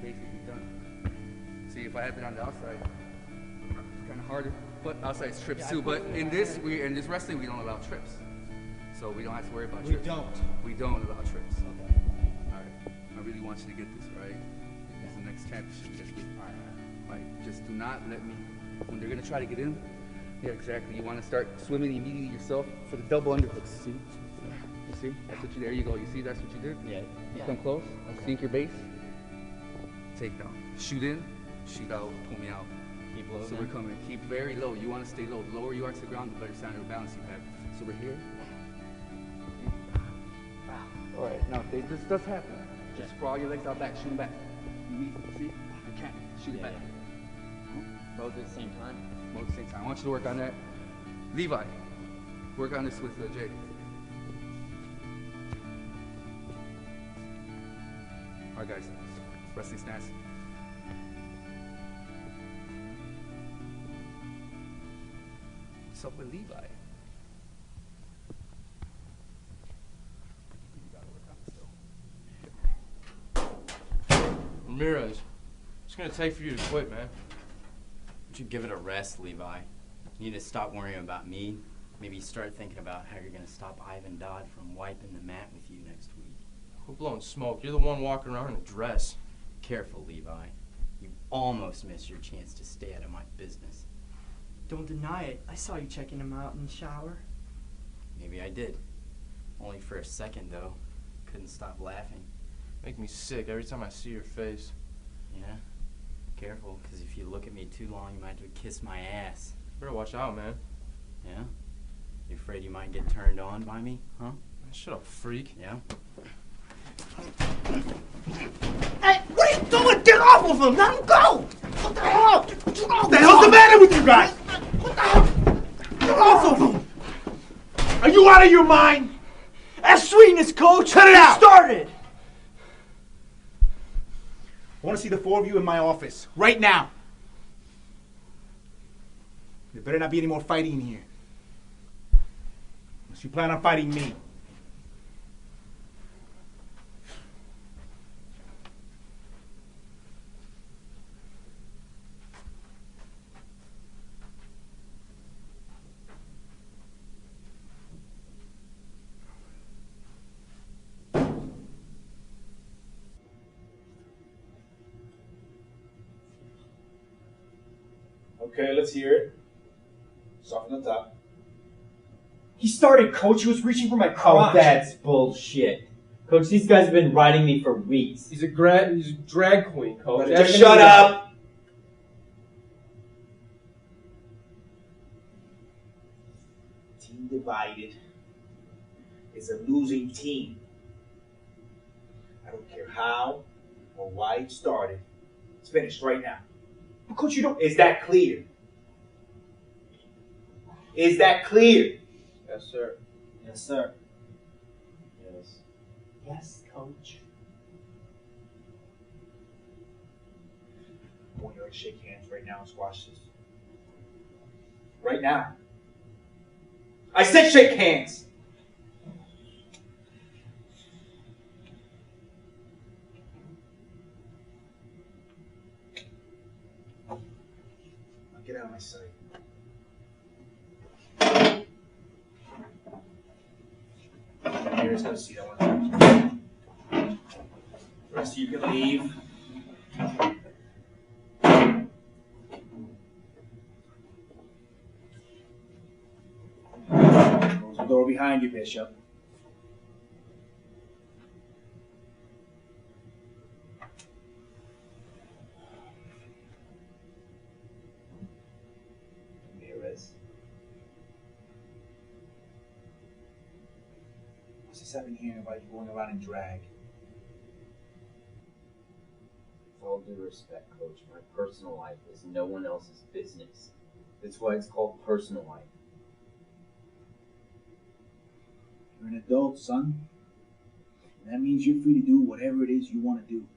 basically done. See, if I have it on the outside, it's kind of harder. But outside trips too. But in this wrestling, we don't allow trips, so we don't have to worry about trips. We don't allow trips. Okay. All right. I really want you to get this right. This is the next championship. All right. Just do not let me. When they're gonna try to get in, yeah, exactly. You want to start swimming immediately yourself for the double underhooks. See? You see? That's what you. There you go. You see? That's what you did. Yeah. You come close. Okay. Sink your base. Take down. Shoot in. Shoot out. Pull me out. Keep low. So we're coming. Keep very low. You want to stay low. The lower you are to the ground, the better center of balance you have. So we're here. All right. Now, if this does happen, just sprawl your legs out back. Shoot them back. You see? You can't. Shoot it back. Both at the same time? Both at the same time. I want you to work on that. Levi, work on this with Jay. All right, guys. Wrestling stance. What's up with Levi? Ramirez, it's gonna take for you to quit, man. You give it a rest, Levi. You need to stop worrying about me. Maybe start thinking about how you're gonna stop Ivan Dodd from wiping the mat with you next week. Quit blowing smoke. You're the one walking around in a dress. Careful, Levi. You almost missed your chance to stay out of my business. Don't deny it. I saw you checking him out in the shower. Maybe I did. Only for a second, though. Couldn't stop laughing. Make me sick every time I see your face. Yeah? Careful, because if you look at me too long, you might have to kiss my ass. Better watch out, man. Yeah? You afraid you might get turned on by me, huh? Shut up, freak. Yeah? Hey, what are you doing? Get off of him! Let him go! What the hell? What the hell's the matter with you guys? What the hell? Get off of him! Are you out of your mind? That's sweetness, coach. Cut it out! Started. I want to see the four of you in my office right now. There better not be any more fighting in here. Unless you plan on fighting me. Okay, let's hear it. Start from the top. He started, Coach. He was reaching for my crotch. Oh, that's bullshit. Coach, these guys have been riding me for weeks. He's a drag queen, Coach. Just shut up! Team divided is a losing team. I don't care how or why it started. It's finished right now. But Coach, you don't... Is that clear? Is that clear? Yes, sir. Yes, sir. Yes. Yes, Coach. I want you to shake hands right now and squash this. Right now. I said shake hands! Now get out of my sight. Mary's got to see that one. The rest of you can leave. Close the door behind you, Bishop. What's this happening here about you going around in drag? With all due respect, Coach, my personal life is no one else's business. That's why it's called personal life. You're an adult, son. And that means you're free to do whatever it is you want to do.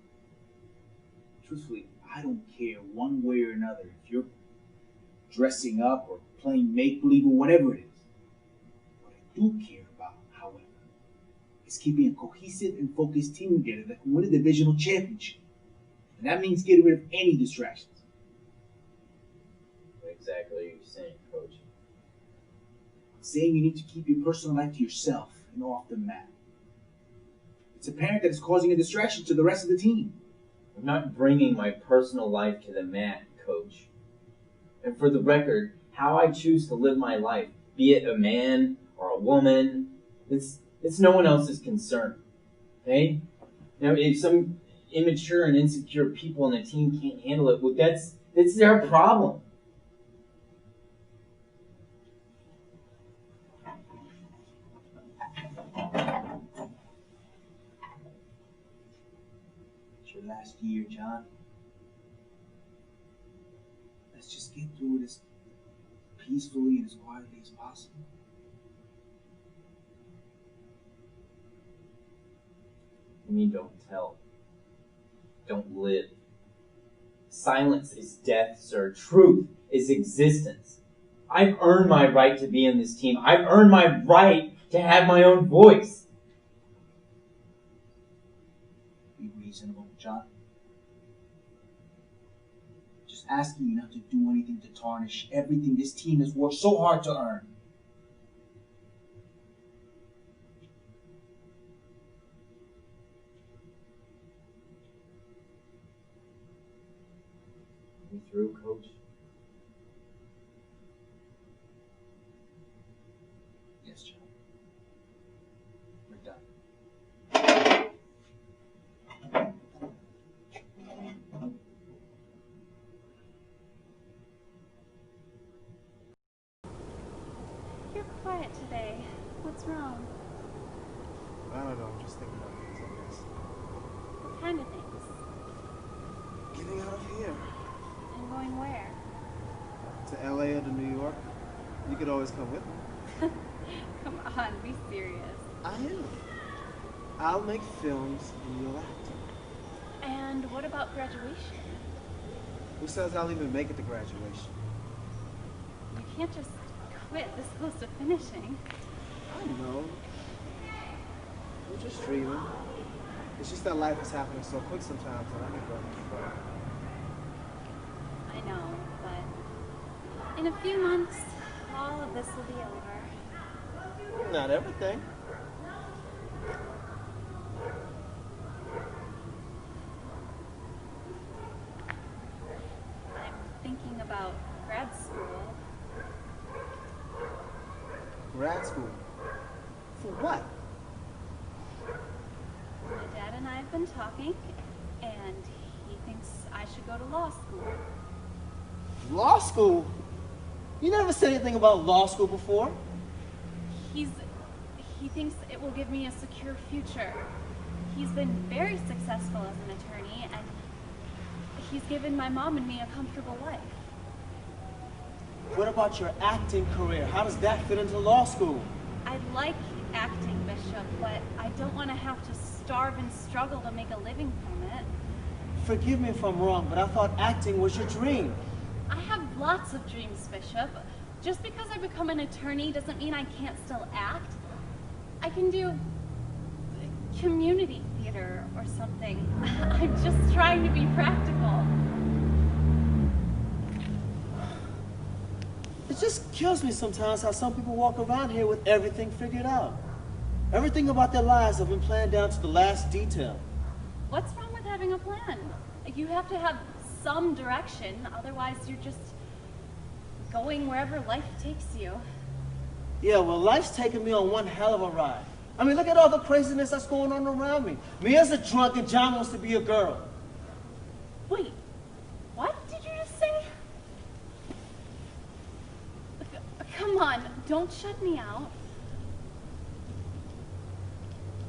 Truthfully, I don't care one way or another if you're dressing up or playing make-believe or whatever it is. What I do care about, however, is keeping a cohesive and focused team together that can win a divisional championship. And that means getting rid of any distractions. What exactly are you saying, Coach? I'm saying you need to keep your personal life to yourself and off the mat. It's apparent that it's causing a distraction to the rest of the team. I'm not bringing my personal life to the mat, Coach. And for the record, how I choose to live my life, be it a man or a woman, it's no one else's concern. Okay? Now, if some immature and insecure people on the team can't handle it, well, that's their problem. It's your last year, John. Let's just get through it as peacefully and as quietly as possible. You mean don't tell. Don't live. Silence is death, sir. Truth is existence. I've earned my right to be in this team. I've earned my right to have my own voice. Be reasonable, John. Just asking you not to do anything to tarnish everything this team has worked so hard to earn. We through, Coach? Yes, John. We're done. You're quiet today. What's wrong? I don't know, I'm just thinking about things, I guess. What kind of things? Getting out of here. And going where? To LA or to New York. You could always come with me. Come on, be serious. I am. I'll make films and you'll act. And what about graduation? Who says I'll even make it to graduation? You can't just quit this close to finishing. I know. I'm just dreaming. It's just that life is happening so quick sometimes that I get broken. I know, but in a few months, all of this will be over. Not everything. I'm thinking about grad grad school. For what? My dad and I have been talking, and he thinks I should go to law school. Law school? You never said anything about law school before. He thinks it will give me a secure future. He's been very successful as an attorney, and he's given my mom and me a comfortable life. What about your acting career? How does that fit into law school? I like acting, Bishop, but I don't want to have to starve and struggle to make a living from it. Forgive me if I'm wrong, but I thought acting was your dream. I have lots of dreams, Bishop. Just because I become an attorney doesn't mean I can't still act. I can do community theater or something. I'm just trying to be practical. It just kills me sometimes how some people walk around here with everything figured out. Everything about their lives have been planned down to the last detail. What's wrong with having a plan? You have to have some direction, otherwise you're just going wherever life takes you. Yeah, well, life's taken me on one hell of a ride. I mean, look at all the craziness that's going on around me. Mia's a drunk and John wants to be a girl. Wait, what did you just say? Come on, don't shut me out.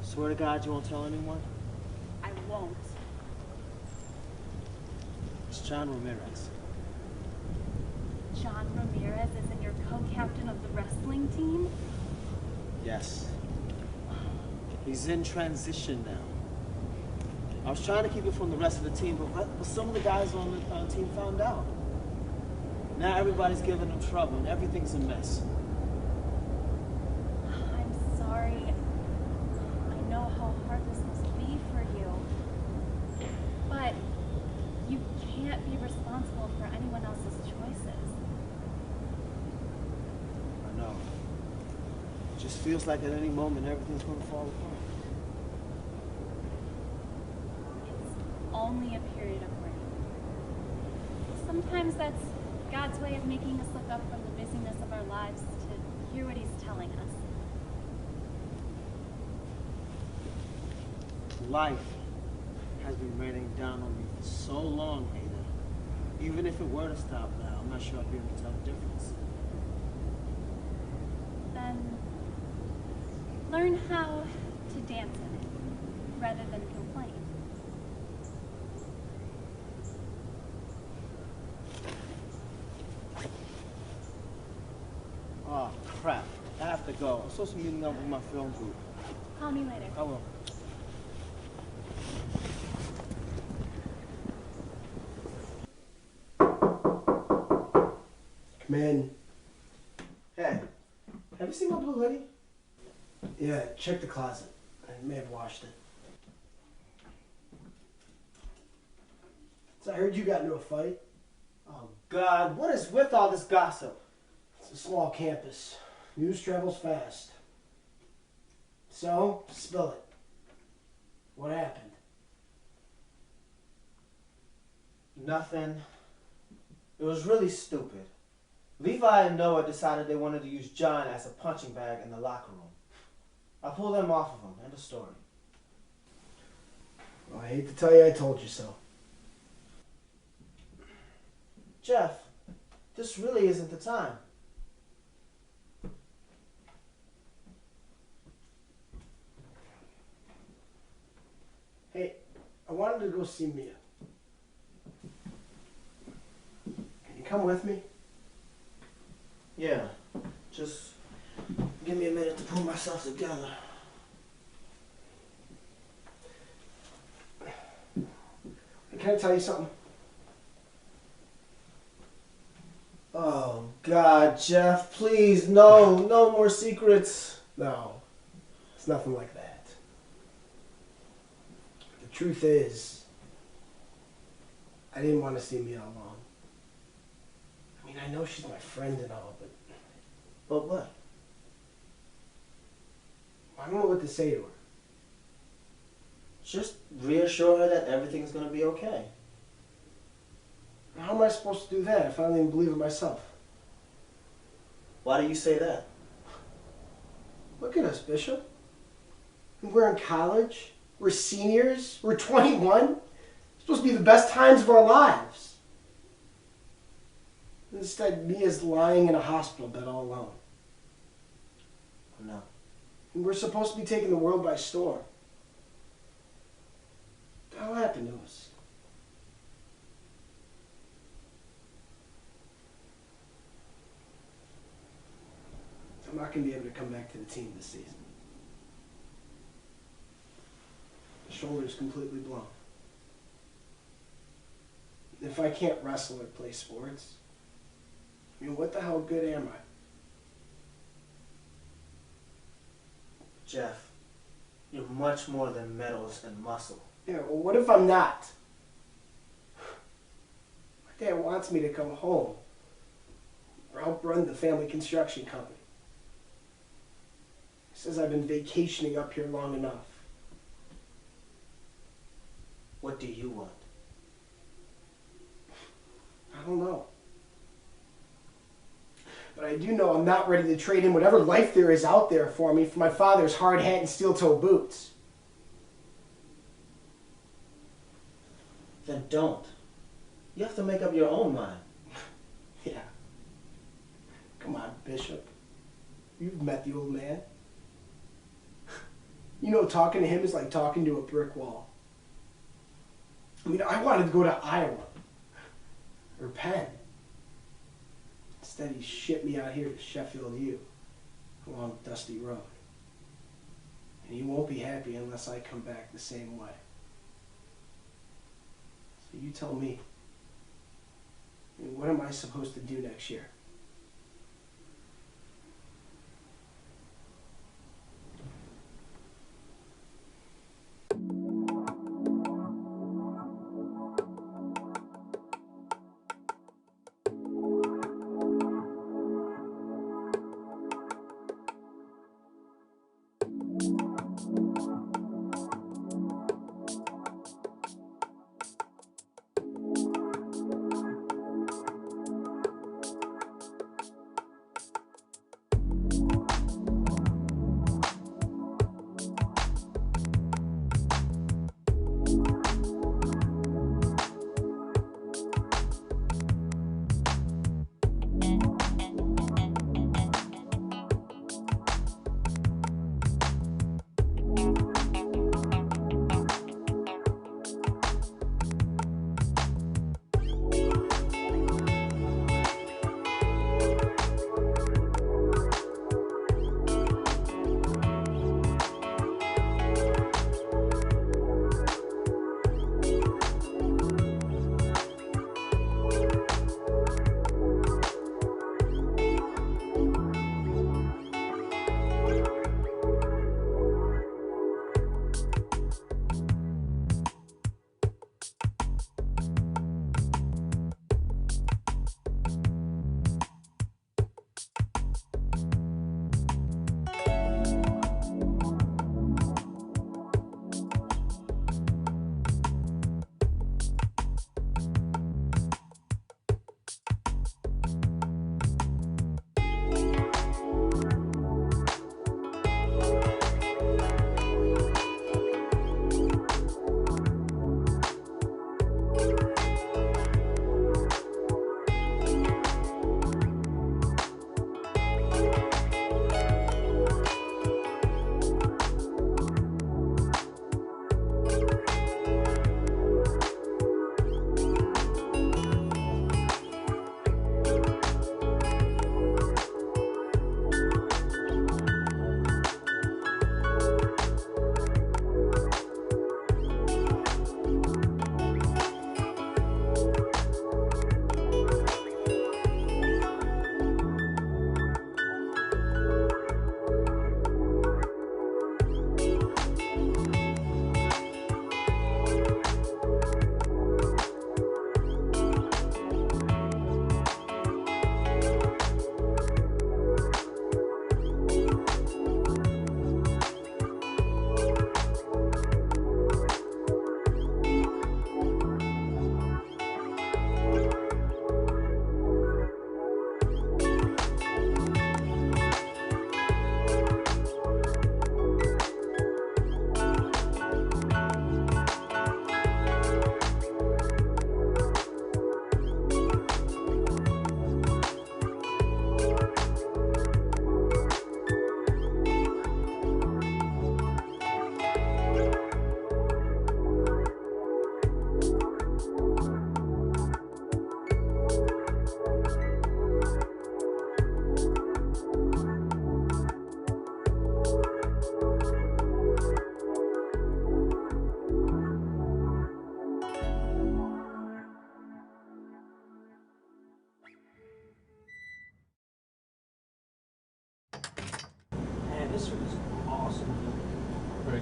Swear to God you won't tell anyone? I won't. It's John Ramirez. John Ramirez isn't your co-captain of the wrestling team? Yes. He's in transition now. I was trying to keep it from the rest of the team, but some of the guys on the team found out. Now everybody's giving him trouble and everything's a mess. I'm sorry. I know how hard this must be for you. But you can't be responsible for anyone else's choices. I know. It just feels like at any moment everything's going to fall apart. It's only a period of grief. Sometimes that's God's way of making us look up from the busyness of our lives to hear what He's telling us. Life has been raining down on me for so long, Ada. Even if it were to stop now, I'm not sure I'd be able to tell the difference. Then learn how to dance in it rather than complain. Oh, crap. I have to go. I'm supposed to be meeting up with my film group. Call me later. I will. Come in. Hey, have you seen my blue hoodie? Yeah, check the closet. I may have washed it. So I heard you got into a fight. Oh, God, what is with all this gossip? It's a small campus. News travels fast. So, spill it. What happened? Nothing. It was really stupid. Levi and Noah decided they wanted to use John as a punching bag in the locker room. I pulled them off of him. End of story. Well, I hate to tell you I told you so. Jeff, this really isn't the time. Hey, I wanted to go see Mia. Can you come with me? Yeah, just give me a minute to pull myself together. Can I tell you something? Oh, God, Jeff, please, no more secrets. No, it's nothing like that. The truth is, I didn't want to see Mia alone. I mean, I know she's my friend and all, but... But what? I don't know what to say to her. Just reassure her that everything's going to be okay. How am I supposed to do that if I don't even believe it myself? Why do you say that? Look at us, Bishop. We're in college. We're seniors. We're 21. It's supposed to be the best times of our lives. Instead, Mia's lying in a hospital bed all alone. No. And we're supposed to be taking the world by storm. That'll happen to us. I'm not going to be able to come back to the team this season. The shoulder's completely blown. If I can't wrestle or play sports, I mean, what the hell good am I? Jeff, you're much more than medals and muscle. Yeah, well, what if I'm not? My dad wants me to come home or outrun the family construction company. He says I've been vacationing up here long enough. What do you want? I don't know. But I do know I'm not ready to trade in whatever life there is out there for me for my father's hard hat and steel-toe boots. Then don't. You have to make up your own mind. Yeah. Come on, Bishop. You've met the old man. You know, talking to him is like talking to a brick wall. I mean, I wanted to go to Iowa. Or Penn. Instead, he shipped me out here to Sheffield U. Along Dusty Road. And he won't be happy unless I come back the same way. So you tell me. I mean, what am I supposed to do next year?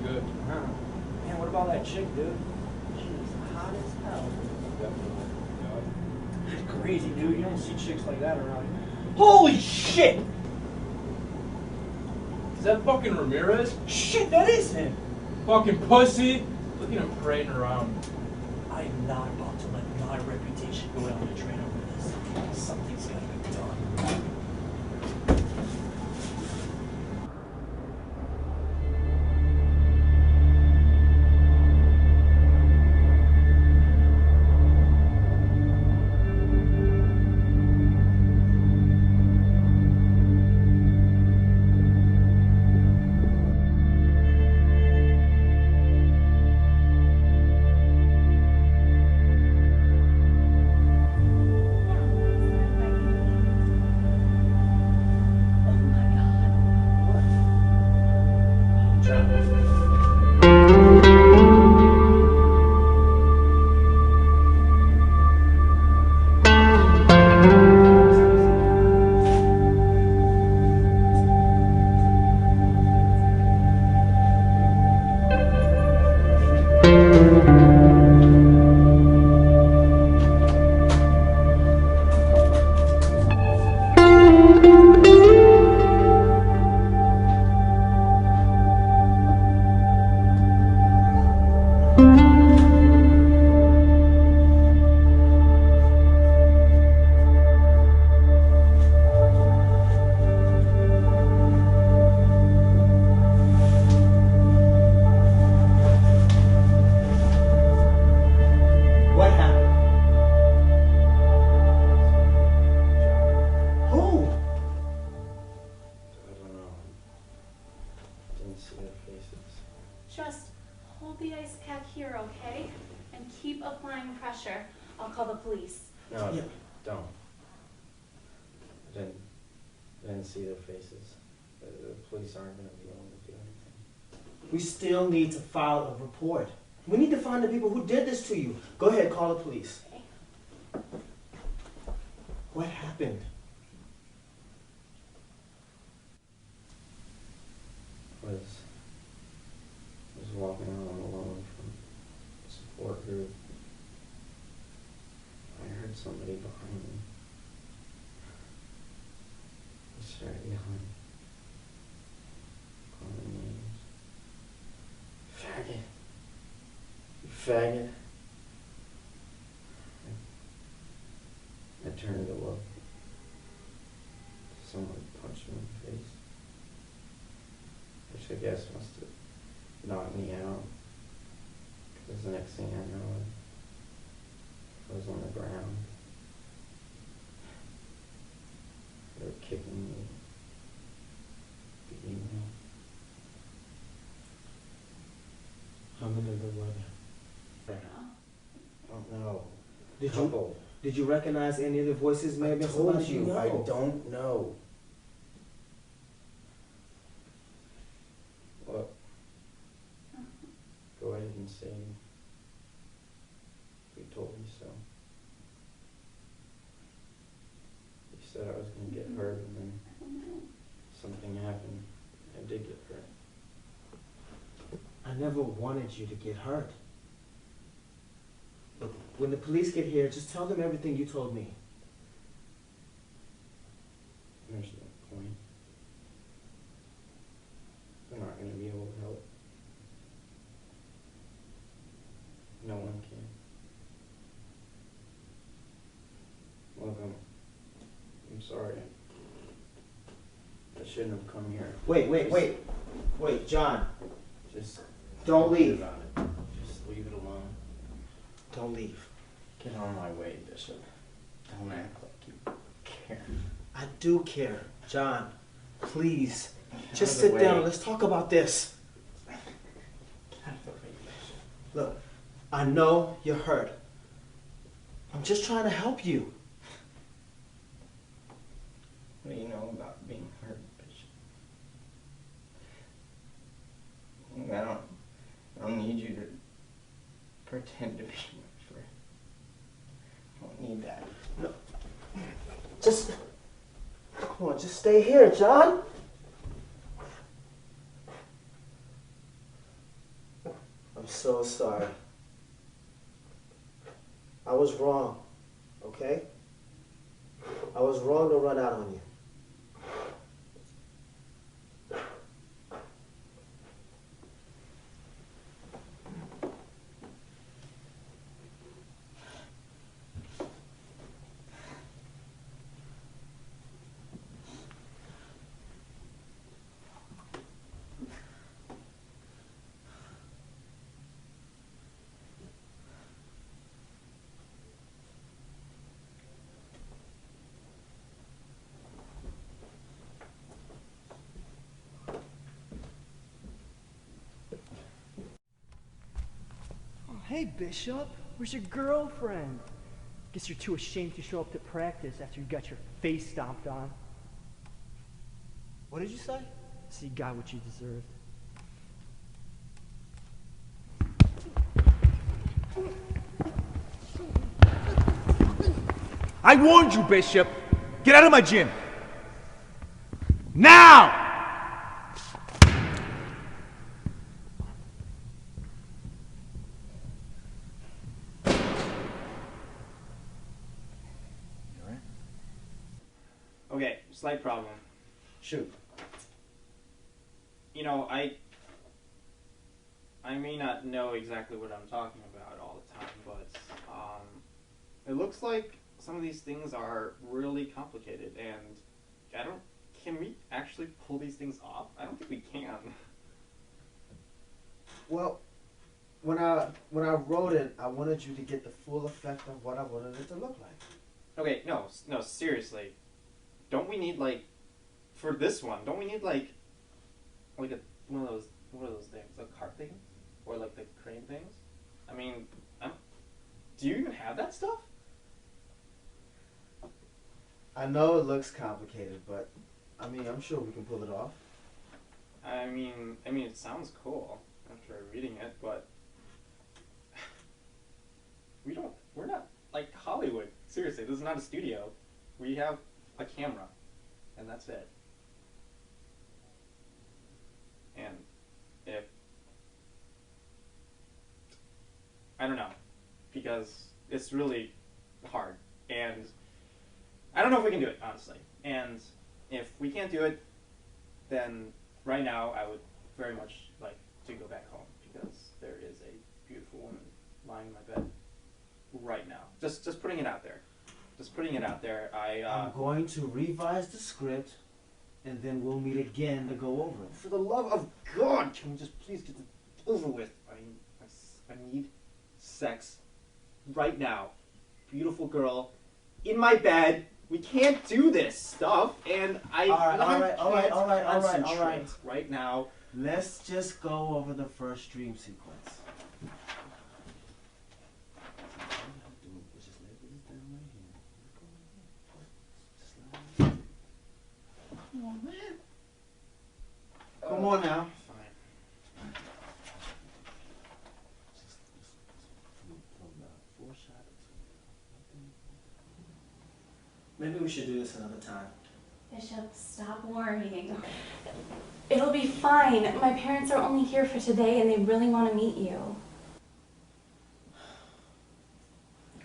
good. Huh. Man, what about that chick, dude? She was hot as hell. Definitely. That's crazy, dude. You don't see chicks like that around here. Holy shit! Is that fucking Ramirez? Shit, that is him! Fucking pussy! Look at him parading around. I am not about to let my reputation go down the drain over this. Something's gotta be done. Just hold the ice pack here, okay? And keep applying pressure. I'll call the police. No, don't. I didn't see their faces. The police aren't going to be able to do anything. We still need to file a report. We need to find the people who did this to you. Go ahead, call the police. Okay. What happened? I was walking around alone from a support group. I heard somebody behind me. I started yelling, calling names. Faggot. You faggot. I turned to look. Someone punched me in the face. Which I guess must have knocked me out. Because the next thing I know, I was on the ground. They were kicking me, beating me. How many of them were there? I don't know. Did you recognize any of the voices? Maybe I told somebody you, know? I don't know. What? Go ahead and say we told you so. You said I was going to get hurt, and then something happened. I did get hurt. I never wanted you to get hurt. Look, when the police get here, just tell them everything you told me. There's no point. They're not going to be able to help. No one can. Look, I'm sorry. I shouldn't have come here. Wait, John. Just don't leave. Just leave it alone. Don't leave. Get on my way, Bishop. Don't act like you care. I do care. John, please. Just Out of sit the down. way. Let's talk about this. Get out of the way, Bishop. Look, I know you're hurt. I'm just trying to help you. What do you know about being hurt, Bishop? I don't need you to pretend to be my friend. I don't need that. No. Just, come on, just stay here, John. so sorry. I was wrong, okay? I was wrong to run out on you. Hey, Bishop, where's your girlfriend? Guess you're too ashamed to show up to practice after you got your face stomped on. What did you say? So you got what you deserved. I warned you, Bishop. Get out of my gym. Now! Okay, slight problem. Shoot. You know, I may not know exactly what I'm talking about all the time, but it looks like some of these things are really complicated, and can we actually pull these things off? I don't think we can. Well, when I wrote it, I wanted you to get the full effect of what I wanted it to look like. Okay, no, seriously. Don't we need, like, for this one, don't we need, like one of those things, like cart things? Or, like, the crane things? I mean, do you even have that stuff? I know it looks complicated, but, I mean, I'm sure we can pull it off. I mean, it sounds cool after reading it, but we're not, like, Hollywood. Seriously, this is not a studio. We have a camera, and that's it. And if I don't know, because it's really hard, and I don't know if we can do it, honestly. And if we can't do it, then right now I would very much like to go back home, because there is a beautiful woman lying in my bed right now. Just putting it out there. Just putting it out there. I'm going to revise the script, and then we'll meet again to go over it. For the love of God, can we just please get it over with? I need sex right now. Beautiful girl in my bed. We can't do this stuff, and all right. Right now. Let's just go over the first dream sequence. Come on, man. Come on now. Fine. Maybe we should do this another time. Bishop, stop worrying. It'll be fine. My parents are only here for today and they really want to meet you.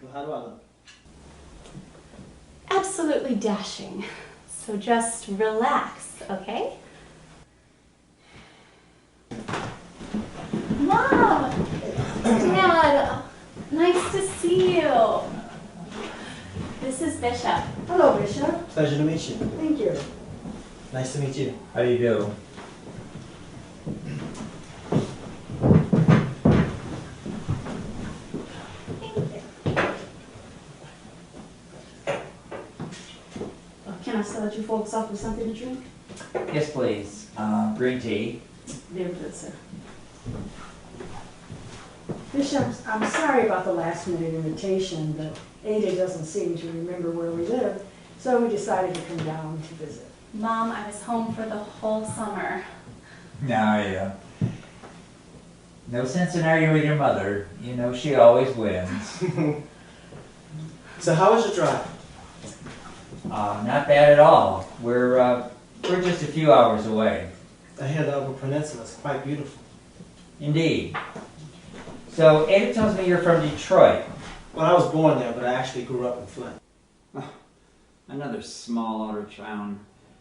Well, how do I look? Absolutely dashing. So just relax, okay? Mom! Dad! Nice to see you. This is Bishop. Hello, Bishop. Pleasure to meet you. Thank you. Nice to meet you. How do you do? Can I start you folks off with something to drink? Yes, please. Green tea. Very good, sir. Bishop, I'm sorry about the last minute invitation, but Ada doesn't seem to remember where we live, so we decided to come down to visit. Mom, I was home for the whole summer. No, no sense in arguing with your mother. You know she always wins. So how was your drive? Not bad at all. We're just a few hours away. I hear the Upper Peninsula is quite beautiful. Indeed. So, Ada tells me you're from Detroit. Well, I was born there, but I actually grew up in Flint. Oh, another small outer town.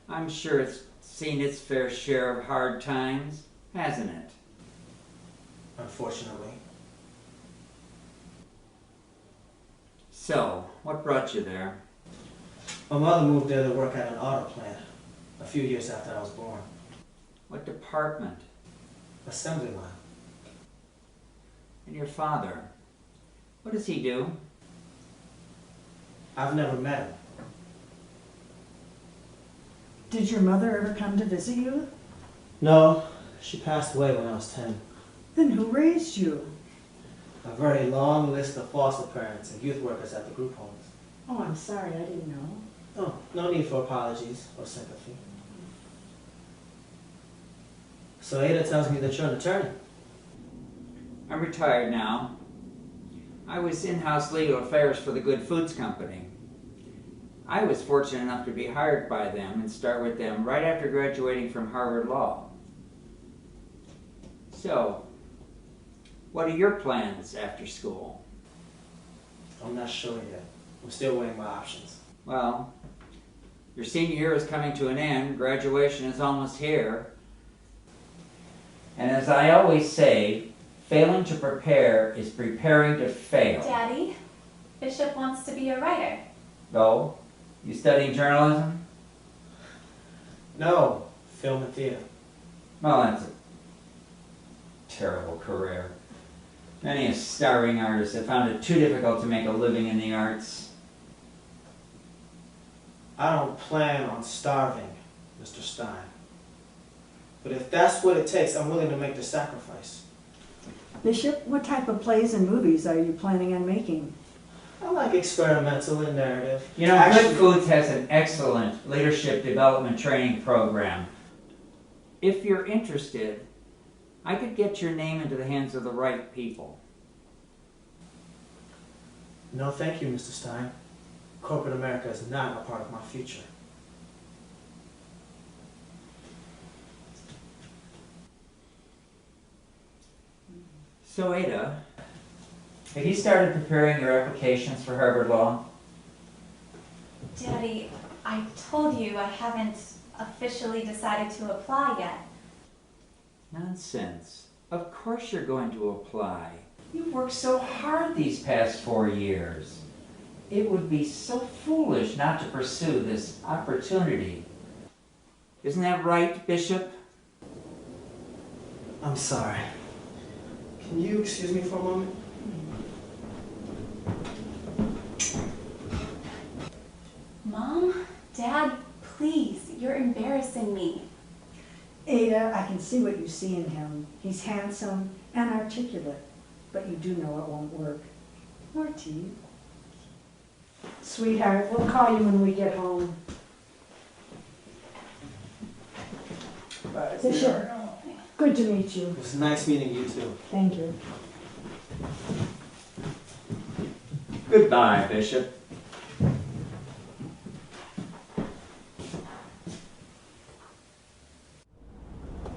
I'm sure it's seen its fair share of hard times, hasn't it? Unfortunately. So, what brought you there? My mother moved there to work at an auto plant a few years after I was born. What department? Assembly line. And your father? What does he do? I've never met him. Did your mother ever come to visit you? No, she passed away when I was 10. Then who raised you? A very long list of foster parents and youth workers at the group homes. Oh, I'm sorry, I didn't know. Oh, no need for apologies or sympathy. So Ada tells me that you're an attorney. I'm retired now. I was in-house legal affairs for the Good Foods Company. I was fortunate enough to be hired by them and start with them right after graduating from Harvard Law. So, what are your plans after school? I'm not sure yet. I'm still weighing my options. Well, your senior year is coming to an end. Graduation is almost here. And as I always say, failing to prepare is preparing to fail. Daddy, Bishop wants to be a writer. No? You studying journalism? No, film and theater. Well, that's a terrible career. Many aspiring artists have found it too difficult to make a living in the arts. I don't plan on starving, Mr. Stein. But if that's what it takes, I'm willing to make the sacrifice. Bishop, what type of plays and movies are you planning on making? I like experimental and narrative. You know, Good Foods has an excellent leadership development training program. If you're interested, I could get your name into the hands of the right people. No, thank you, Mr. Stein. Corporate America is not a part of my future. So, Ada, have you started preparing your applications for Harvard Law? Daddy, I told you I haven't officially decided to apply yet. Nonsense. Of course you're going to apply. You've worked so hard these past 4 years. It would be so foolish not to pursue this opportunity. Isn't that right, Bishop? I'm sorry. Can you excuse me for a moment? Mom, Dad, please, you're embarrassing me. Ada, I can see what you see in him. He's handsome and articulate, but you do know it won't work. More tea. Sweetheart, we'll call you when we get home. Bishop, good to meet you. It was nice meeting you too. Thank you. Goodbye, Bishop.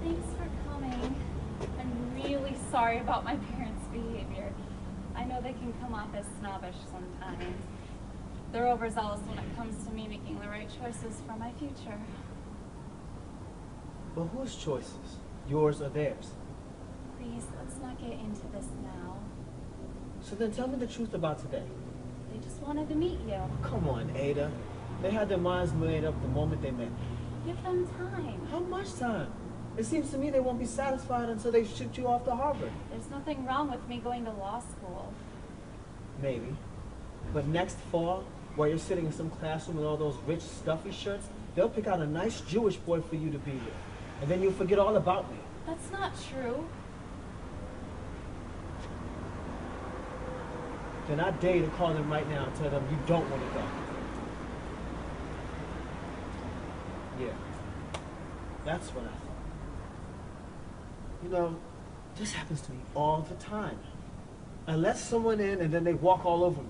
Thanks for coming. I'm really sorry about my parents' behavior. I know they can come off as snobbish sometimes. They're overzealous when it comes to me making the right choices for my future. Well, whose choices? Yours or theirs? Please, let's not get into this now. So then tell me the truth about today. They just wanted to meet you. Come on, Ada. They had their minds made up the moment they met. Give them time. How much time? It seems to me they won't be satisfied until they ship you off to Harvard. There's nothing wrong with me going to law school. Maybe. But next fall, while you're sitting in some classroom with all those rich, stuffy shirts, they'll pick out a nice Jewish boy for you to be with. And then you'll forget all about me. That's not true. Then I dare you to call them right now and tell them you don't want to go. Yeah. That's what I thought. You know, this happens to me all the time. I let someone in and then they walk all over me.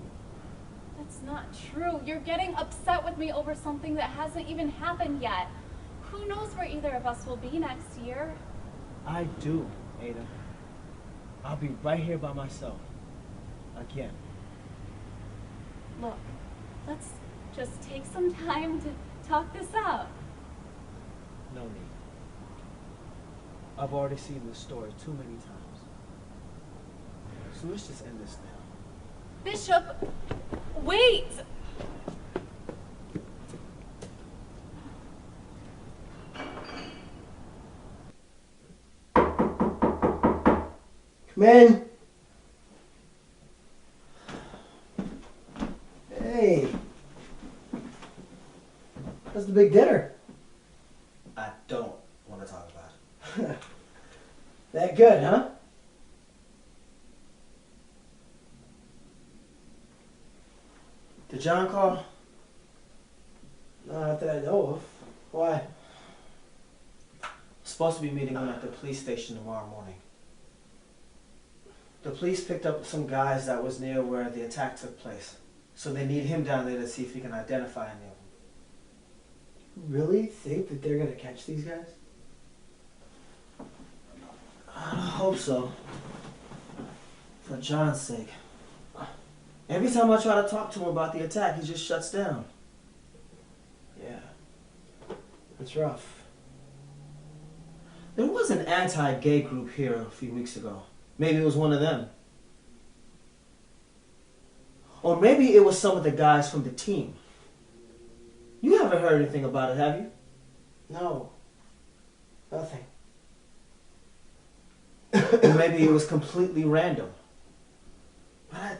That's not true. You're getting upset with me over something that hasn't even happened yet. Who knows where either of us will be next year? I do, Ada. I'll be right here by myself. Again. Look, let's just take some time to talk this out. No need. I've already seen this story too many times. So let's just end this now. Bishop, wait! Come in. Hey. How's the big dinner? I don't want to talk about it. That good, huh? Did John call? Not that I know of. Why? Supposed to be meeting him at the police station tomorrow morning. The police picked up some guys that was near where the attack took place. So they need him down there to see if he can identify any of them. Really think that they're gonna catch these guys? I hope so. For John's sake. Every time I try to talk to him about the attack, he just shuts down. Yeah. It's rough. There was an anti-gay group here a few weeks ago. Maybe it was one of them. Or maybe it was some of the guys from the team. You haven't heard anything about it, have you? No. Nothing. Or maybe it was completely random. But I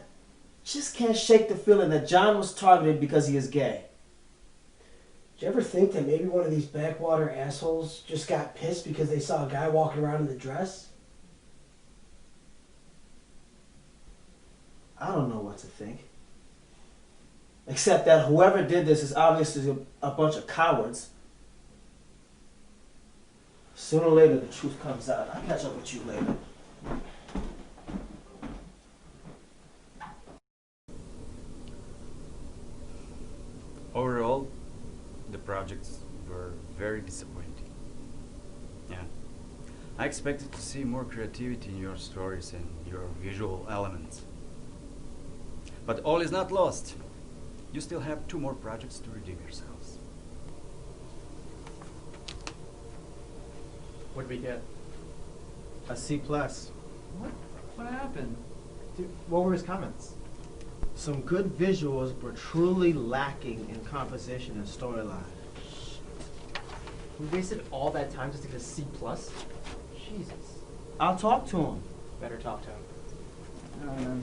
just can't shake the feeling that John was targeted because he is gay. Did you ever think that maybe one of these backwater assholes just got pissed because they saw a guy walking around in the dress? I don't know what to think. Except that whoever did this is obviously a bunch of cowards. Sooner or later, the truth comes out. I'll catch up with you later. Overall, the projects were very disappointing. Yeah. I expected to see more creativity in your stories and your visual elements. But all is not lost. You still have 2 more projects to redeem yourselves. What did we get? A C+. What? What happened? Dude, what were his comments? Some good visuals, but truly lacking in composition and storyline. We wasted all that time just to get a C+? Jesus. I'll talk to him. Better talk to him. I don't know.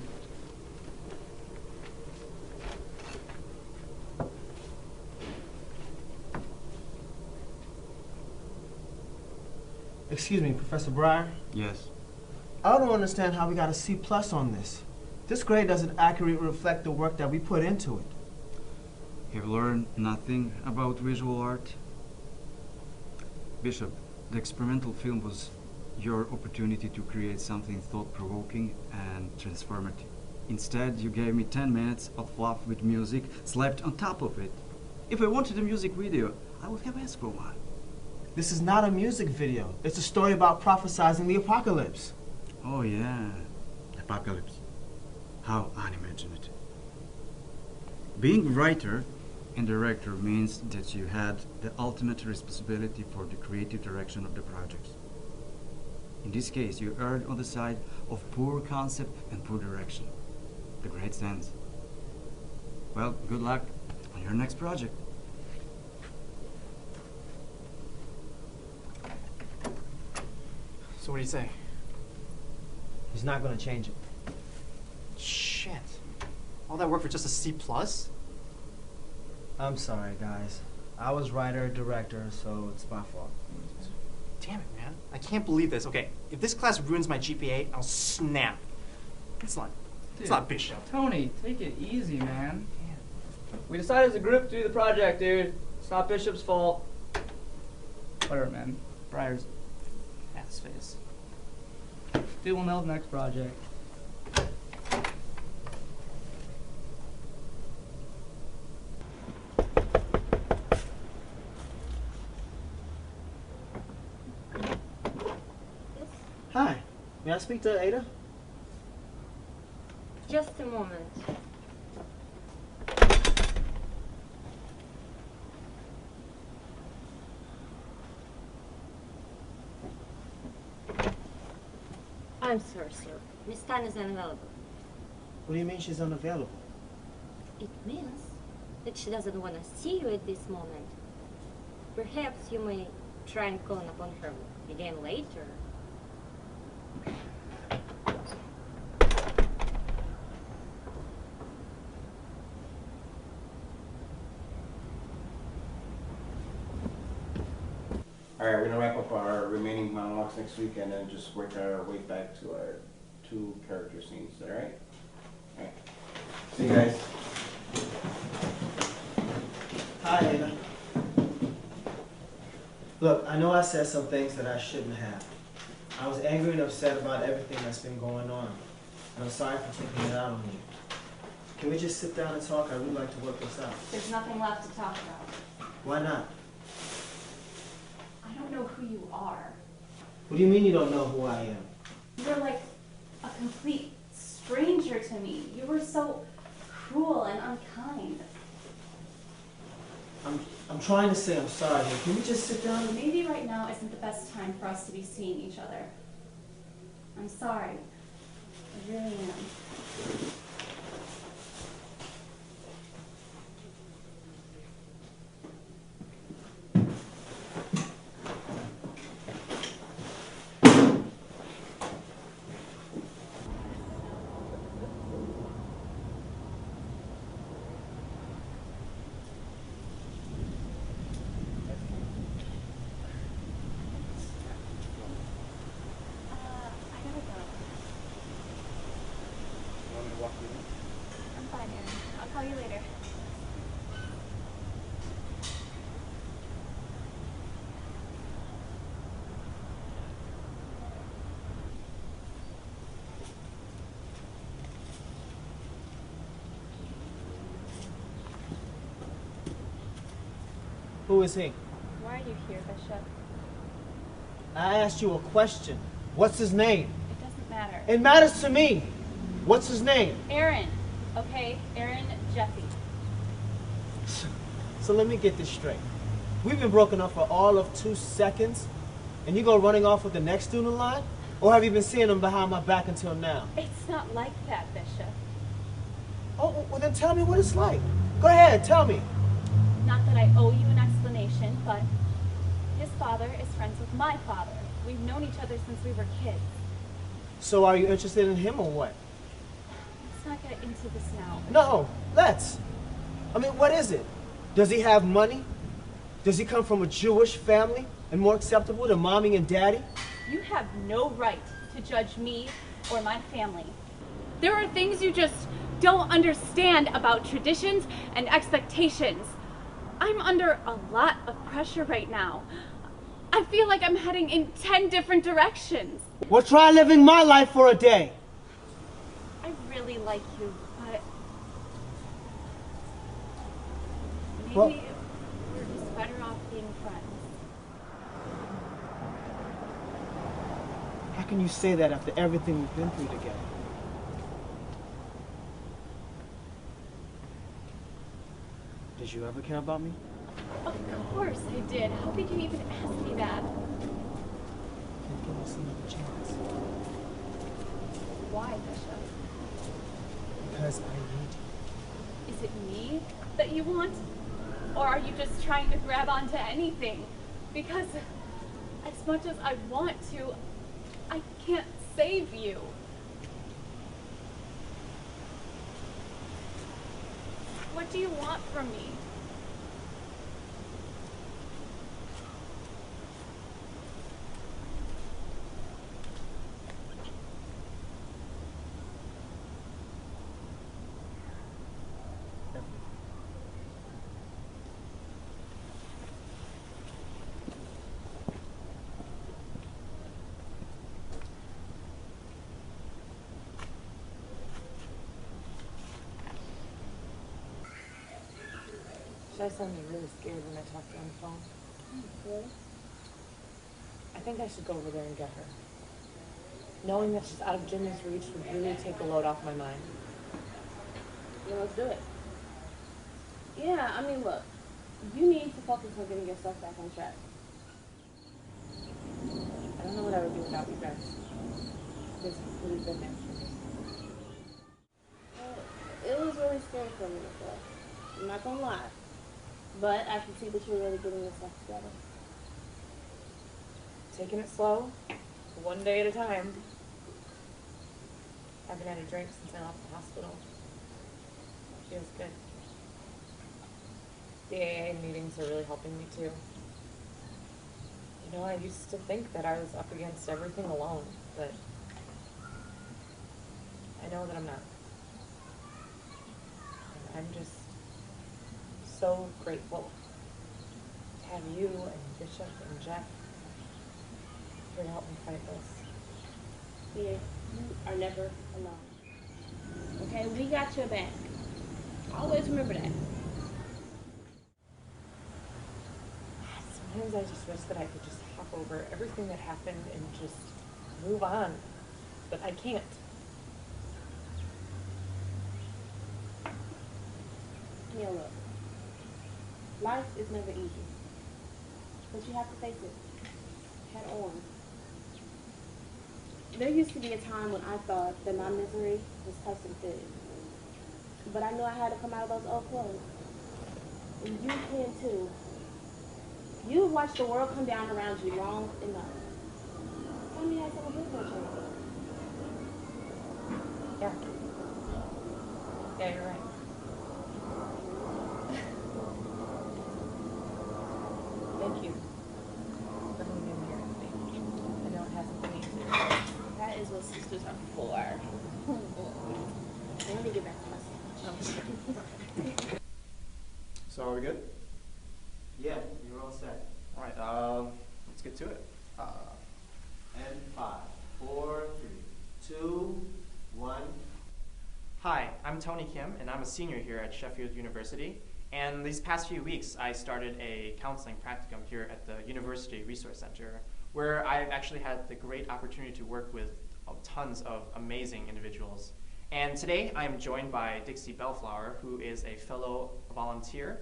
Excuse me, Professor Breyer? Yes. I don't understand how we got a C+ on this. This grade doesn't accurately reflect the work that we put into it. You've learned nothing about visual art? Bishop, the experimental film was your opportunity to create something thought-provoking and transformative. Instead, you gave me 10 minutes of fluff with music slapped on top of it. If I wanted a music video, I would have asked for one. This is not a music video. It's a story about prophesizing the apocalypse. Oh yeah, apocalypse. How unimaginative. Being writer and director means that you had the ultimate responsibility for the creative direction of the projects. In this case, you erred on the side of poor concept and poor direction. The grade stands. Well, good luck on your next project. So what do you say? He's not going to change it. Shit. All that work for just a C+? I'm sorry, guys. I was writer, director, so it's my fault. Damn it, man. I can't believe this. Okay, if this class ruins my GPA, I'll snap. It's not Bishop. Tony, take it easy, man. We decided as a group to do the project, dude. It's not Bishop's fault. Whatever, man. Breyer's ass face. Dude will know the next project. Hi. May I speak to Ada? Just a moment. I'm sorry, sir. Miss Tan is unavailable. What do you mean she's unavailable? It means that she doesn't want to see you at this moment. Perhaps you may try and call upon her again later. All right, we're gonna wrap up our remaining monologues next week and then just work our way back to our 2 character scenes. All right? All right. See you guys. Hi, Ada. Look, I know I said some things that I shouldn't have. I was angry and upset about everything that's been going on. And I'm sorry for taking it out on you. Can we just sit down and talk? I'd really like to work this out. There's nothing left to talk about. Why not? I don't know who you are. What do you mean you don't know who I am? You're like a complete stranger to me. You were so cruel and unkind. I'm trying to say I'm sorry. Can we just sit down? Maybe right now isn't the best time for us to be seeing each other. I'm sorry. I really am. I'm fine, Aaron. I'll call you later. Who is he? Why are you here, Bishop? I asked you a question. What's his name? It doesn't matter. It matters to me. What's his name? Aaron. Okay? Aaron Jeffy. So let me get this straight. We've been broken up for all of 2 seconds, and you go running off with the next dude in line? Or have you been seeing him behind my back until now? It's not like that, Bishop. Oh, well then tell me what it's like. Go ahead, tell me. Not that I owe you an explanation, but his father is friends with my father. We've known each other since we were kids. So are you interested in him or what? Let's not get into this now. No, let's. I mean, what is it? Does he have money? Does he come from a Jewish family and more acceptable to mommy and daddy? You have no right to judge me or my family. There are things you just don't understand about traditions and expectations. I'm under a lot of pressure right now. I feel like I'm heading in 10 different directions. Well, try living my life for a day. I really like you, but maybe Well, we're just better off being friends. how can you say that after everything we've been through together? Did you ever care about me? Of course I did. How could you even ask me that? Then give us another chance. Why, Bishop? Because I need you. Is it me that you want? Or are you just trying to grab onto anything? Because as much as I want to, I can't save you. What do you want from me? Should I sound really scared when I talk to her on the phone? Really? I think I should go over there and get her. Knowing that she's out of Jimmy's reach would really take a load off my mind. Yeah, let's do it. Yeah, I mean, look, you need to focus on getting yourself back on track. I don't know what I would do without you guys. It's really been there for me. It was really scary for me before. I'm not gonna lie. But I can see that you're really getting yourself together. Taking it slow, one day at a time. I haven't had a drink since I left the hospital. Feels good. The AA meetings are really helping me too. You know, I used to think that I was up against everything alone, but I know that I'm not. And I'm just so grateful to have you and Bishop and Jeff here to help me fight this. Yeah, you are never alone. Okay, we got your back. Always remember that. Sometimes I just wish that I could just hop over everything that happened and just move on, but I can't. Yeah, look. Life is never easy, but you have to face it head on. There used to be a time when I thought that my misery was custom fitted, but I knew I had to come out of those old clothes. And you can too. You've watched the world come down around you long enough. Tell me how someone did for a change. Yeah. Yeah, you're right. Thank you for hanging in here with me. I know it hasn't been easy. That is what sisters are for. Let me get back to my sandwich. So are we good? Yeah, you're all set. All right, let's get to it. And 5, 4, 3, 2, 1. Hi, I'm Tony Kim, and I'm a senior here at Sheffield University. And these past few weeks, I started a counseling practicum here at the University Resource Center, where I've actually had the great opportunity to work with tons of amazing individuals. And today, I'm joined by Dixie Bellflower, who is a fellow volunteer.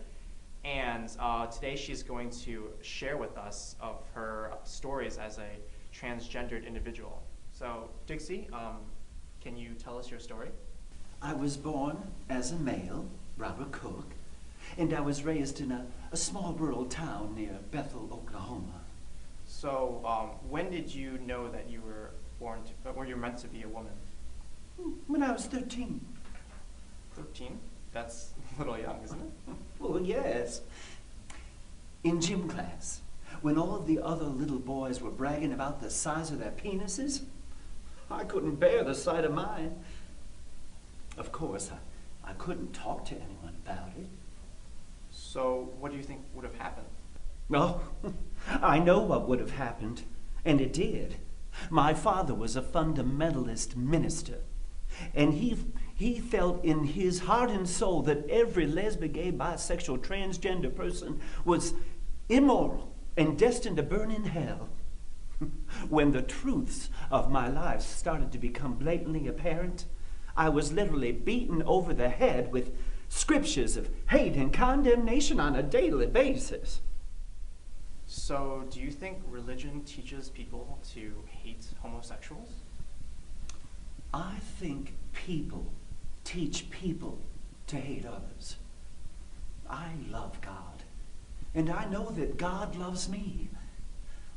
And today, she's going to share with us of her stories as a transgendered individual. So, Dixie, can you tell us your story? I was born as a male, Robert Cook, and I was raised in a small rural town near Bethel, Oklahoma. So, when did you know that you were born to, or you were meant to be a woman? When I was 13. 13? That's a little young, isn't it? Well, yes. In gym class, when all of the other little boys were bragging about the size of their penises, I couldn't bear the sight of mine. Of course, I couldn't talk to anyone about it. So, what do you think would have happened? Oh, I know what would have happened, and it did. My father was a fundamentalist minister, and he felt in his heart and soul that every lesbian, gay, bisexual, transgender person was immoral and destined to burn in hell. When the truths of my life started to become blatantly apparent, I was literally beaten over the head with scriptures of hate and condemnation on a daily basis. So, do you think religion teaches people to hate homosexuals? I think people teach people to hate others. I love God, and I know that God loves me.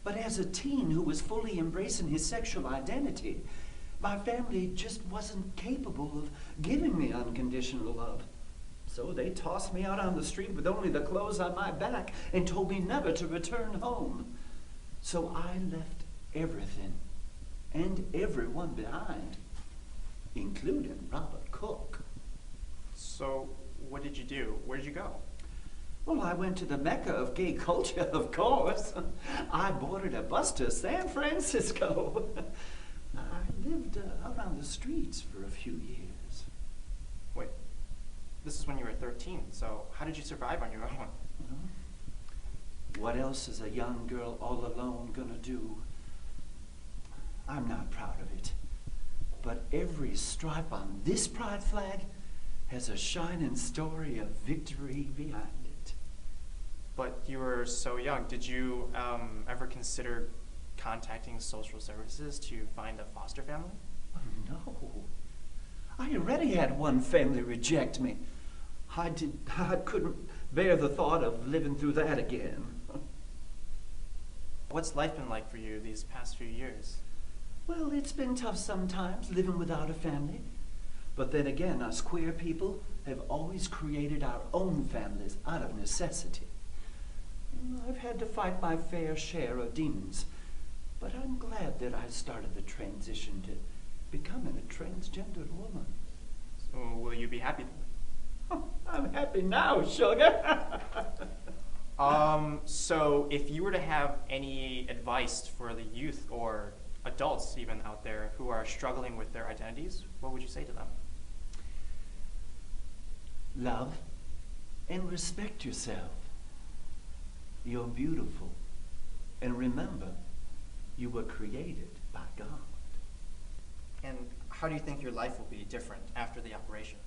But as a teen who was fully embracing his sexual identity, my family just wasn't capable of giving me unconditional love. So they tossed me out on the street with only the clothes on my back and told me never to return home. So I left everything and everyone behind, including Robert Cook. So, what did you do? Where did you go? Well, I went to the Mecca of gay culture, of course. I boarded a bus to San Francisco. I lived out on the streets for a few years. Wait, this is when you were 13, so how did you survive on your own? What else is a young girl all alone gonna do? I'm not proud of it, but every stripe on this pride flag has a shining story of victory behind it. But you were so young. Did you ever consider contacting social services to find a foster family? No. I already had one family reject me. I couldn't bear the thought of living through that again. What's life been like for you these past few years? Well, it's been tough sometimes, living without a family. But then again, us queer people have always created our own families out of necessity. I've had to fight my fair share of demons, but I'm glad that I started the transition to becoming a transgendered woman. So will you be happy then? I'm happy now, sugar. So if you were to have any advice for the youth or adults even out there who are struggling with their identities, what would you say to them? Love and respect yourself. You're beautiful. And remember, you were created by God. And how do you think your life will be different after the operation?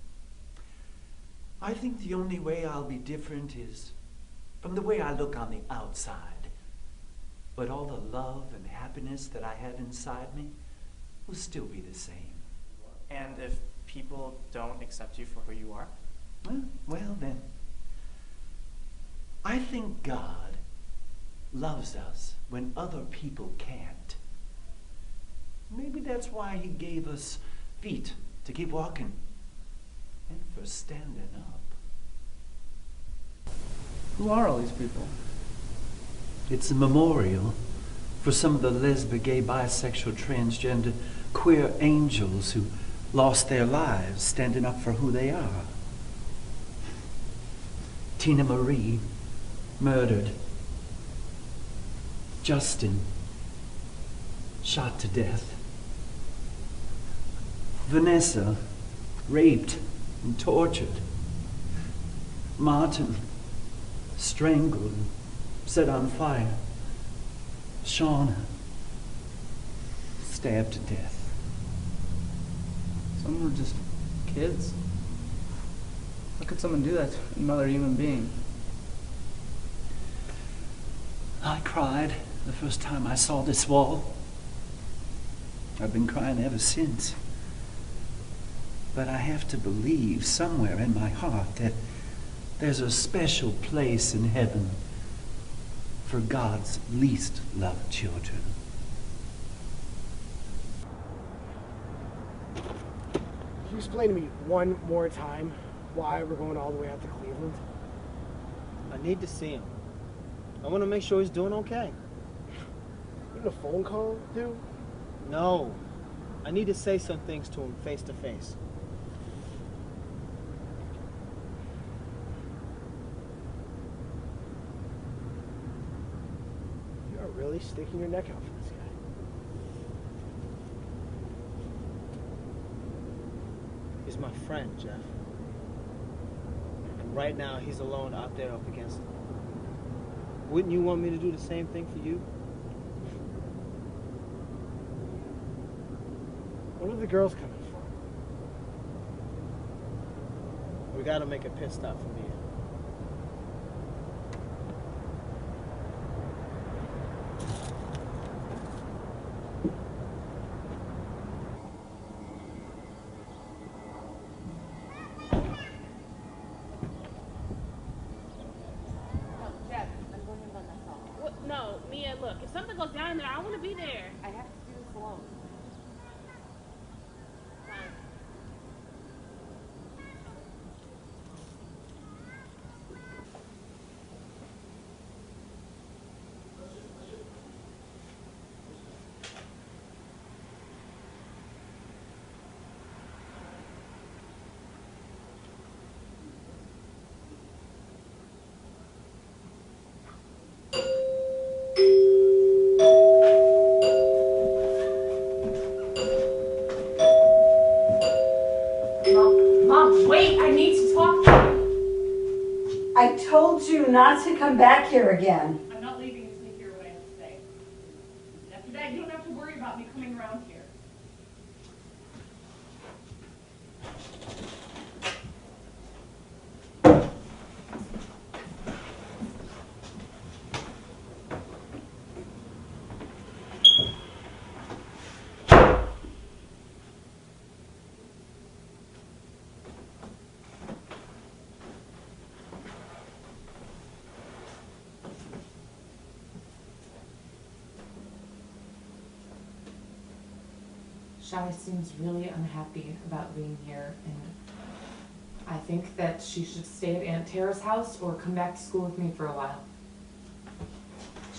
I think the only way I'll be different is from the way I look on the outside. But all the love and happiness that I have inside me will still be the same. And if people don't accept you for who you are? Well then, I think God loves us when other people can't. Maybe that's why he gave us feet to keep walking and for standing up. Who are all these people? It's a memorial for some of the lesbian, gay, bisexual, transgender, queer angels who lost their lives standing up for who they are. Tina Marie, murdered. Justin, shot to death. Vanessa, raped and tortured. Martin, strangled and set on fire. Shauna, stabbed to death. Some were just kids. How could someone do that to another human being? I cried the first time I saw this wall. I've been crying ever since. But I have to believe somewhere in my heart that there's a special place in heaven for God's least loved children. Can you explain to me one more time why we're going all the way out to Cleveland? I need to see him. I want to make sure he's doing okay. Wouldn't a phone call do? No. I need to say some things to him face to face. You are really sticking your neck out for this guy. He's my friend, Jeff. And right now, he's alone out there up against him. Wouldn't you want me to do the same thing for you? What are the girls coming for? We gotta make a pit stop from here. No, Mia, look, if something goes down there, I want to be there. I have to do this alone. Fine. Mom, wait, I need to talk to you. I told you not to come back here again. I'm not leaving until you hear what I have to say. And after that, you don't have to worry about me coming around here. Shai seems really unhappy about being here, and I think that she should stay at Aunt Tara's house or come back to school with me for a while.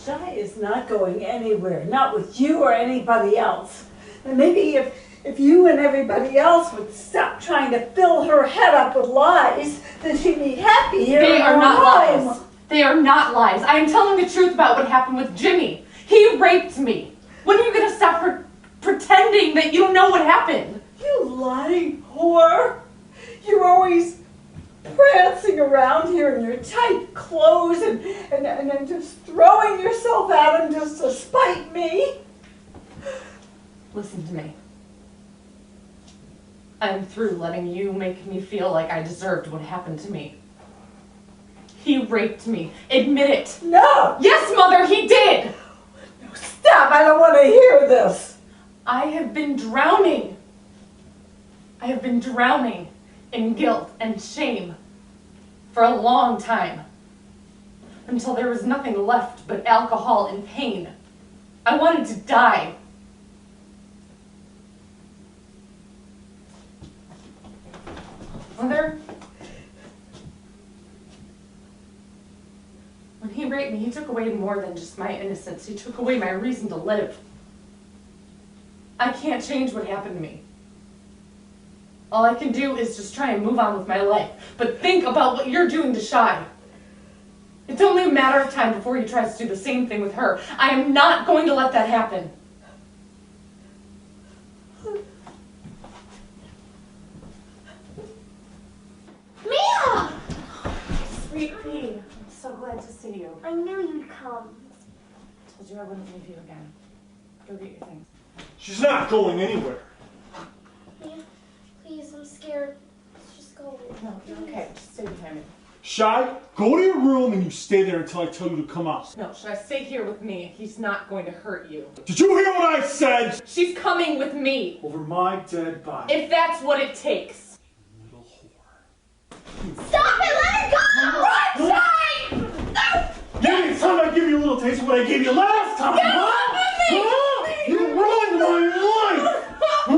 Shai is not going anywhere, not with you or anybody else. And maybe if you and everybody else would stop trying to fill her head up with lies, then she'd be happy here. They in are her not home. lies. They are not lies. I am telling the truth about what happened with Jimmy. He raped me. When are you going to stop pretending that you don't know what happened? You lying whore. You're always prancing around here in your tight clothes and just throwing yourself at him just to spite me. Listen to me. I'm through letting you make me feel like I deserved what happened to me. He raped me. Admit it. No! Yes, Mother, he did! No, stop! I don't want to hear this. I have been drowning. I have been drowning in guilt and shame for a long time. Until there was nothing left but alcohol and pain. I wanted to die. Mother, when he raped me, he took away more than just my innocence. He took away my reason to live. I can't change what happened to me. All I can do is just try and move on with my life. But think about what you're doing to Shai. It's only a matter of time before he tries to do the same thing with her. I am not going to let that happen. Mia! Sweet pea, I'm so glad to see you. I knew you'd come. I told you I wouldn't leave you again. Go get your things. She's not going anywhere. Mia, please, I'm scared. Let's just go. No, you're okay. Just stay behind me. Shai, go to your room and you stay there until I tell you to come out. No, should I stay here with me? He's not going to hurt you. Did you hear what I said? She's coming with me. Over my dead body. If that's what it takes. Little whore. Stop it! Let her go! Run, Shai! No! Maybe it's time I give you a little taste of what I gave you last time, Get huh? off of me! Huh? You ruined my life! Huh?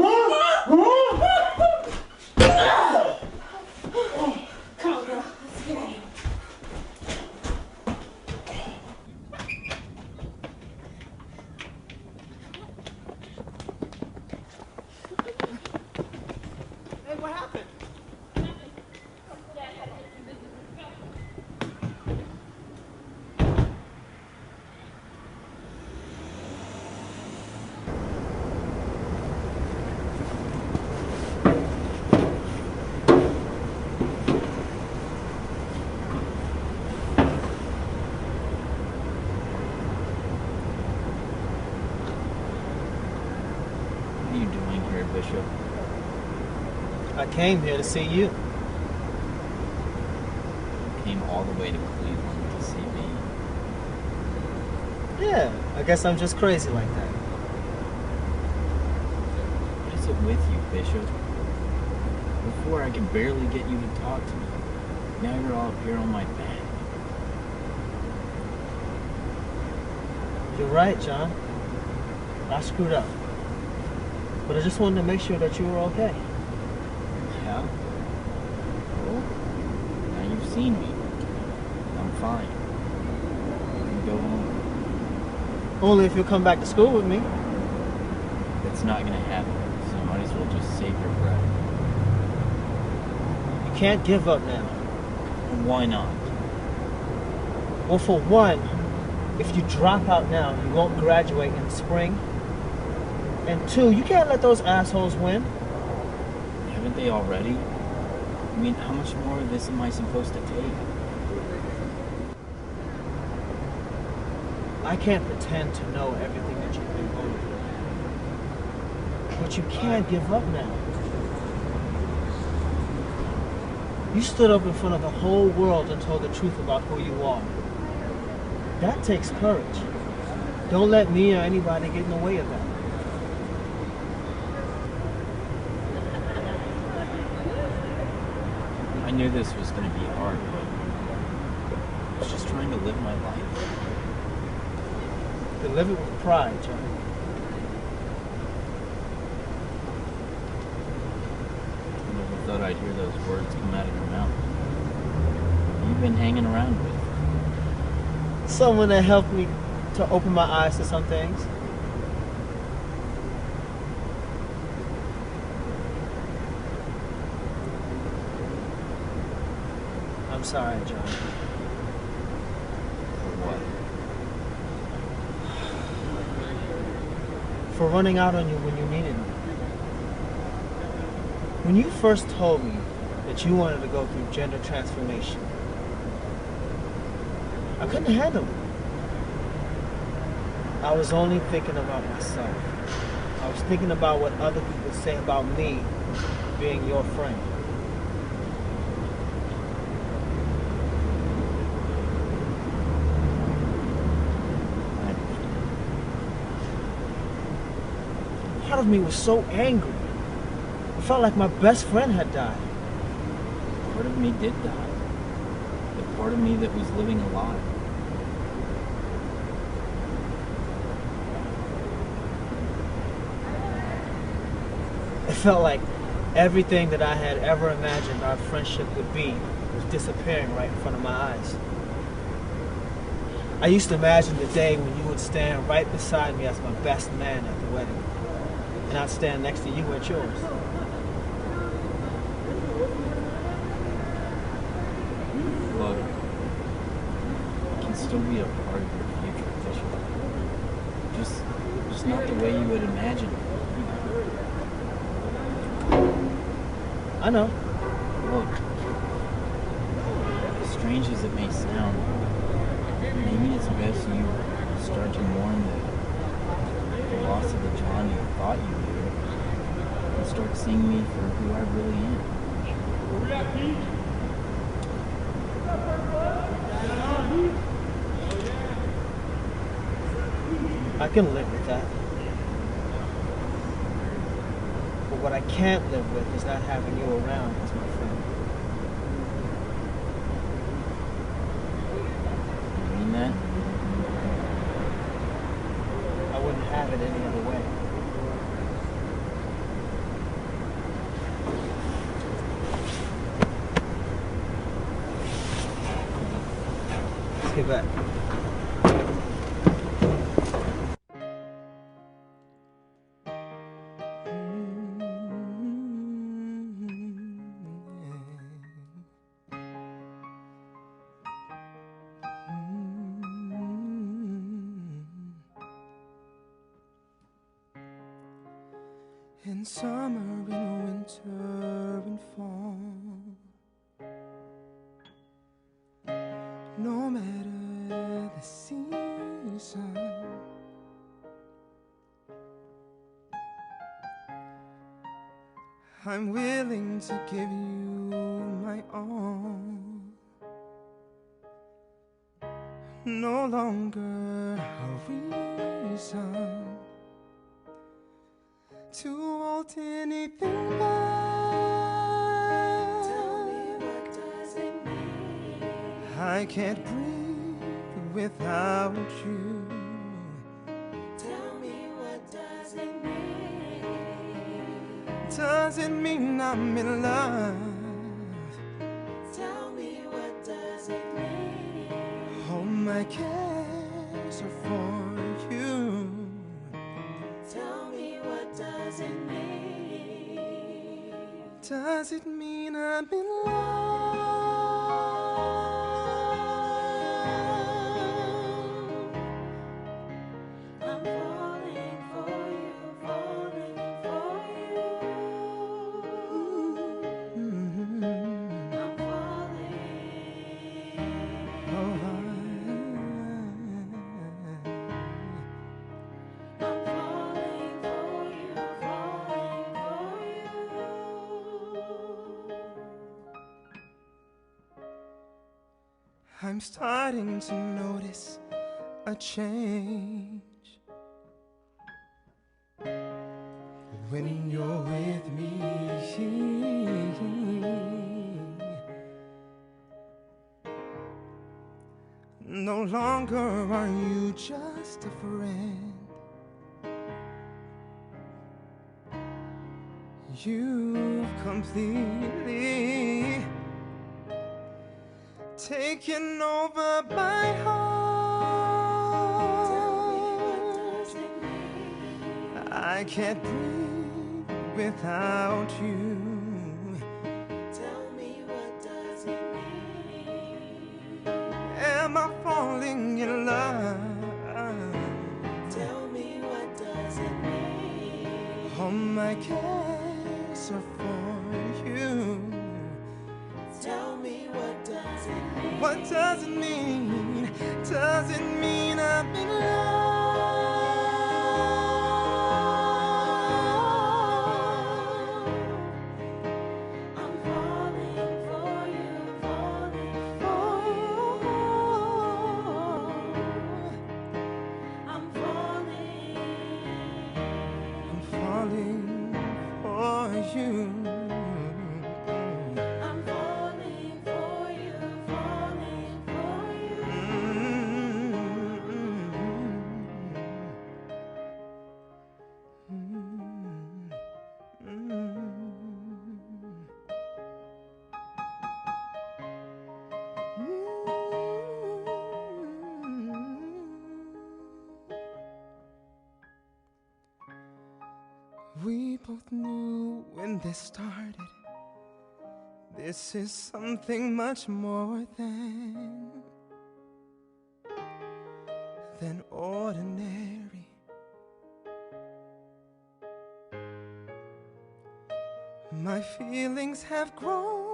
Come on, girl. Let's get out. Hey, what happened? What are you doing here, Bishop? I came here to see you. You came all the way to Cleveland to see me. Yeah, I guess I'm just crazy like that. What is it with you, Bishop? Before I could barely get you to talk to me. Now you're all up here on my back. You're right, John. I screwed up. But I just wanted to make sure that you were okay. Yeah? Well, now you've seen me. I'm fine. You can go home. Only if you'll come back to school with me. That's not gonna happen, so you might as well just save your breath. You can't give up now. And why not? Well, for one, if you drop out now, you won't graduate in spring. And two, you can't let those assholes win. Haven't they already? I mean, how much more of this am I supposed to take? I can't pretend to know everything that you've been going through. But you can't give up now. You stood up in front of the whole world and told the truth about who you are. That takes courage. Don't let me or anybody get in the way of that. I knew this was going to be hard, but I was just trying to live my life. To live it with pride, John. thought I'd hear those words come out of your mouth. You've been hanging around with? Someone that helped me to open my eyes to some things. I'm sorry, John. For what? For running out on you when you needed me. When you first told me that you wanted to go through gender transformation, I couldn't handle it. I was only thinking about myself. I was thinking about what other people would say about me being your friend. Part of me was so angry. I felt like my best friend had died. Part of me did die. The part of me that was living a lie. It felt like everything that I had ever imagined our friendship would be was disappearing right in front of my eyes. I used to imagine the day when you would stand right beside me as my best man at the wedding, and I'd stand next to you at yours. Look, I can still be a part of your future, Bishop. Just not the way you would imagine it. I know. Look, as strange as it may sound, maybe it's best you start to mourn the loss of the John you thought you knew, and start seeing me for who I really am. I can live with that. But what I can't live with is not having you around as my friend. You mean that? I wouldn't have it any other way. Let's get back. In summer, in winter, in fall, no matter the season, I'm willing to give you my all. No longer a reason to hold anything back. Tell me, what does it mean? I can't breathe without you. Tell me, what does it mean? Does it mean I'm in love? Tell me, what does it mean? All my cares are for you. Tell me, what does it mean? Does it mean I'm in love? I'm falling for you, falling for you. I'm falling. Oh, I'm falling for you, falling for you. I'm starting to notice a change when you're with me. No longer are you just a friend. You've completely taken over my heart. I can't breathe without you. Tell me, what does it mean? Am I falling in love? Tell me, what does it mean? All my cares are for you. Tell me, what does it mean? What does it mean? Does it mean I'm in love? I'm falling for you, falling for you. I'm falling for you. I'm falling for you, falling for you. We both knew when this started, this is something much more than ordinary. My feelings have grown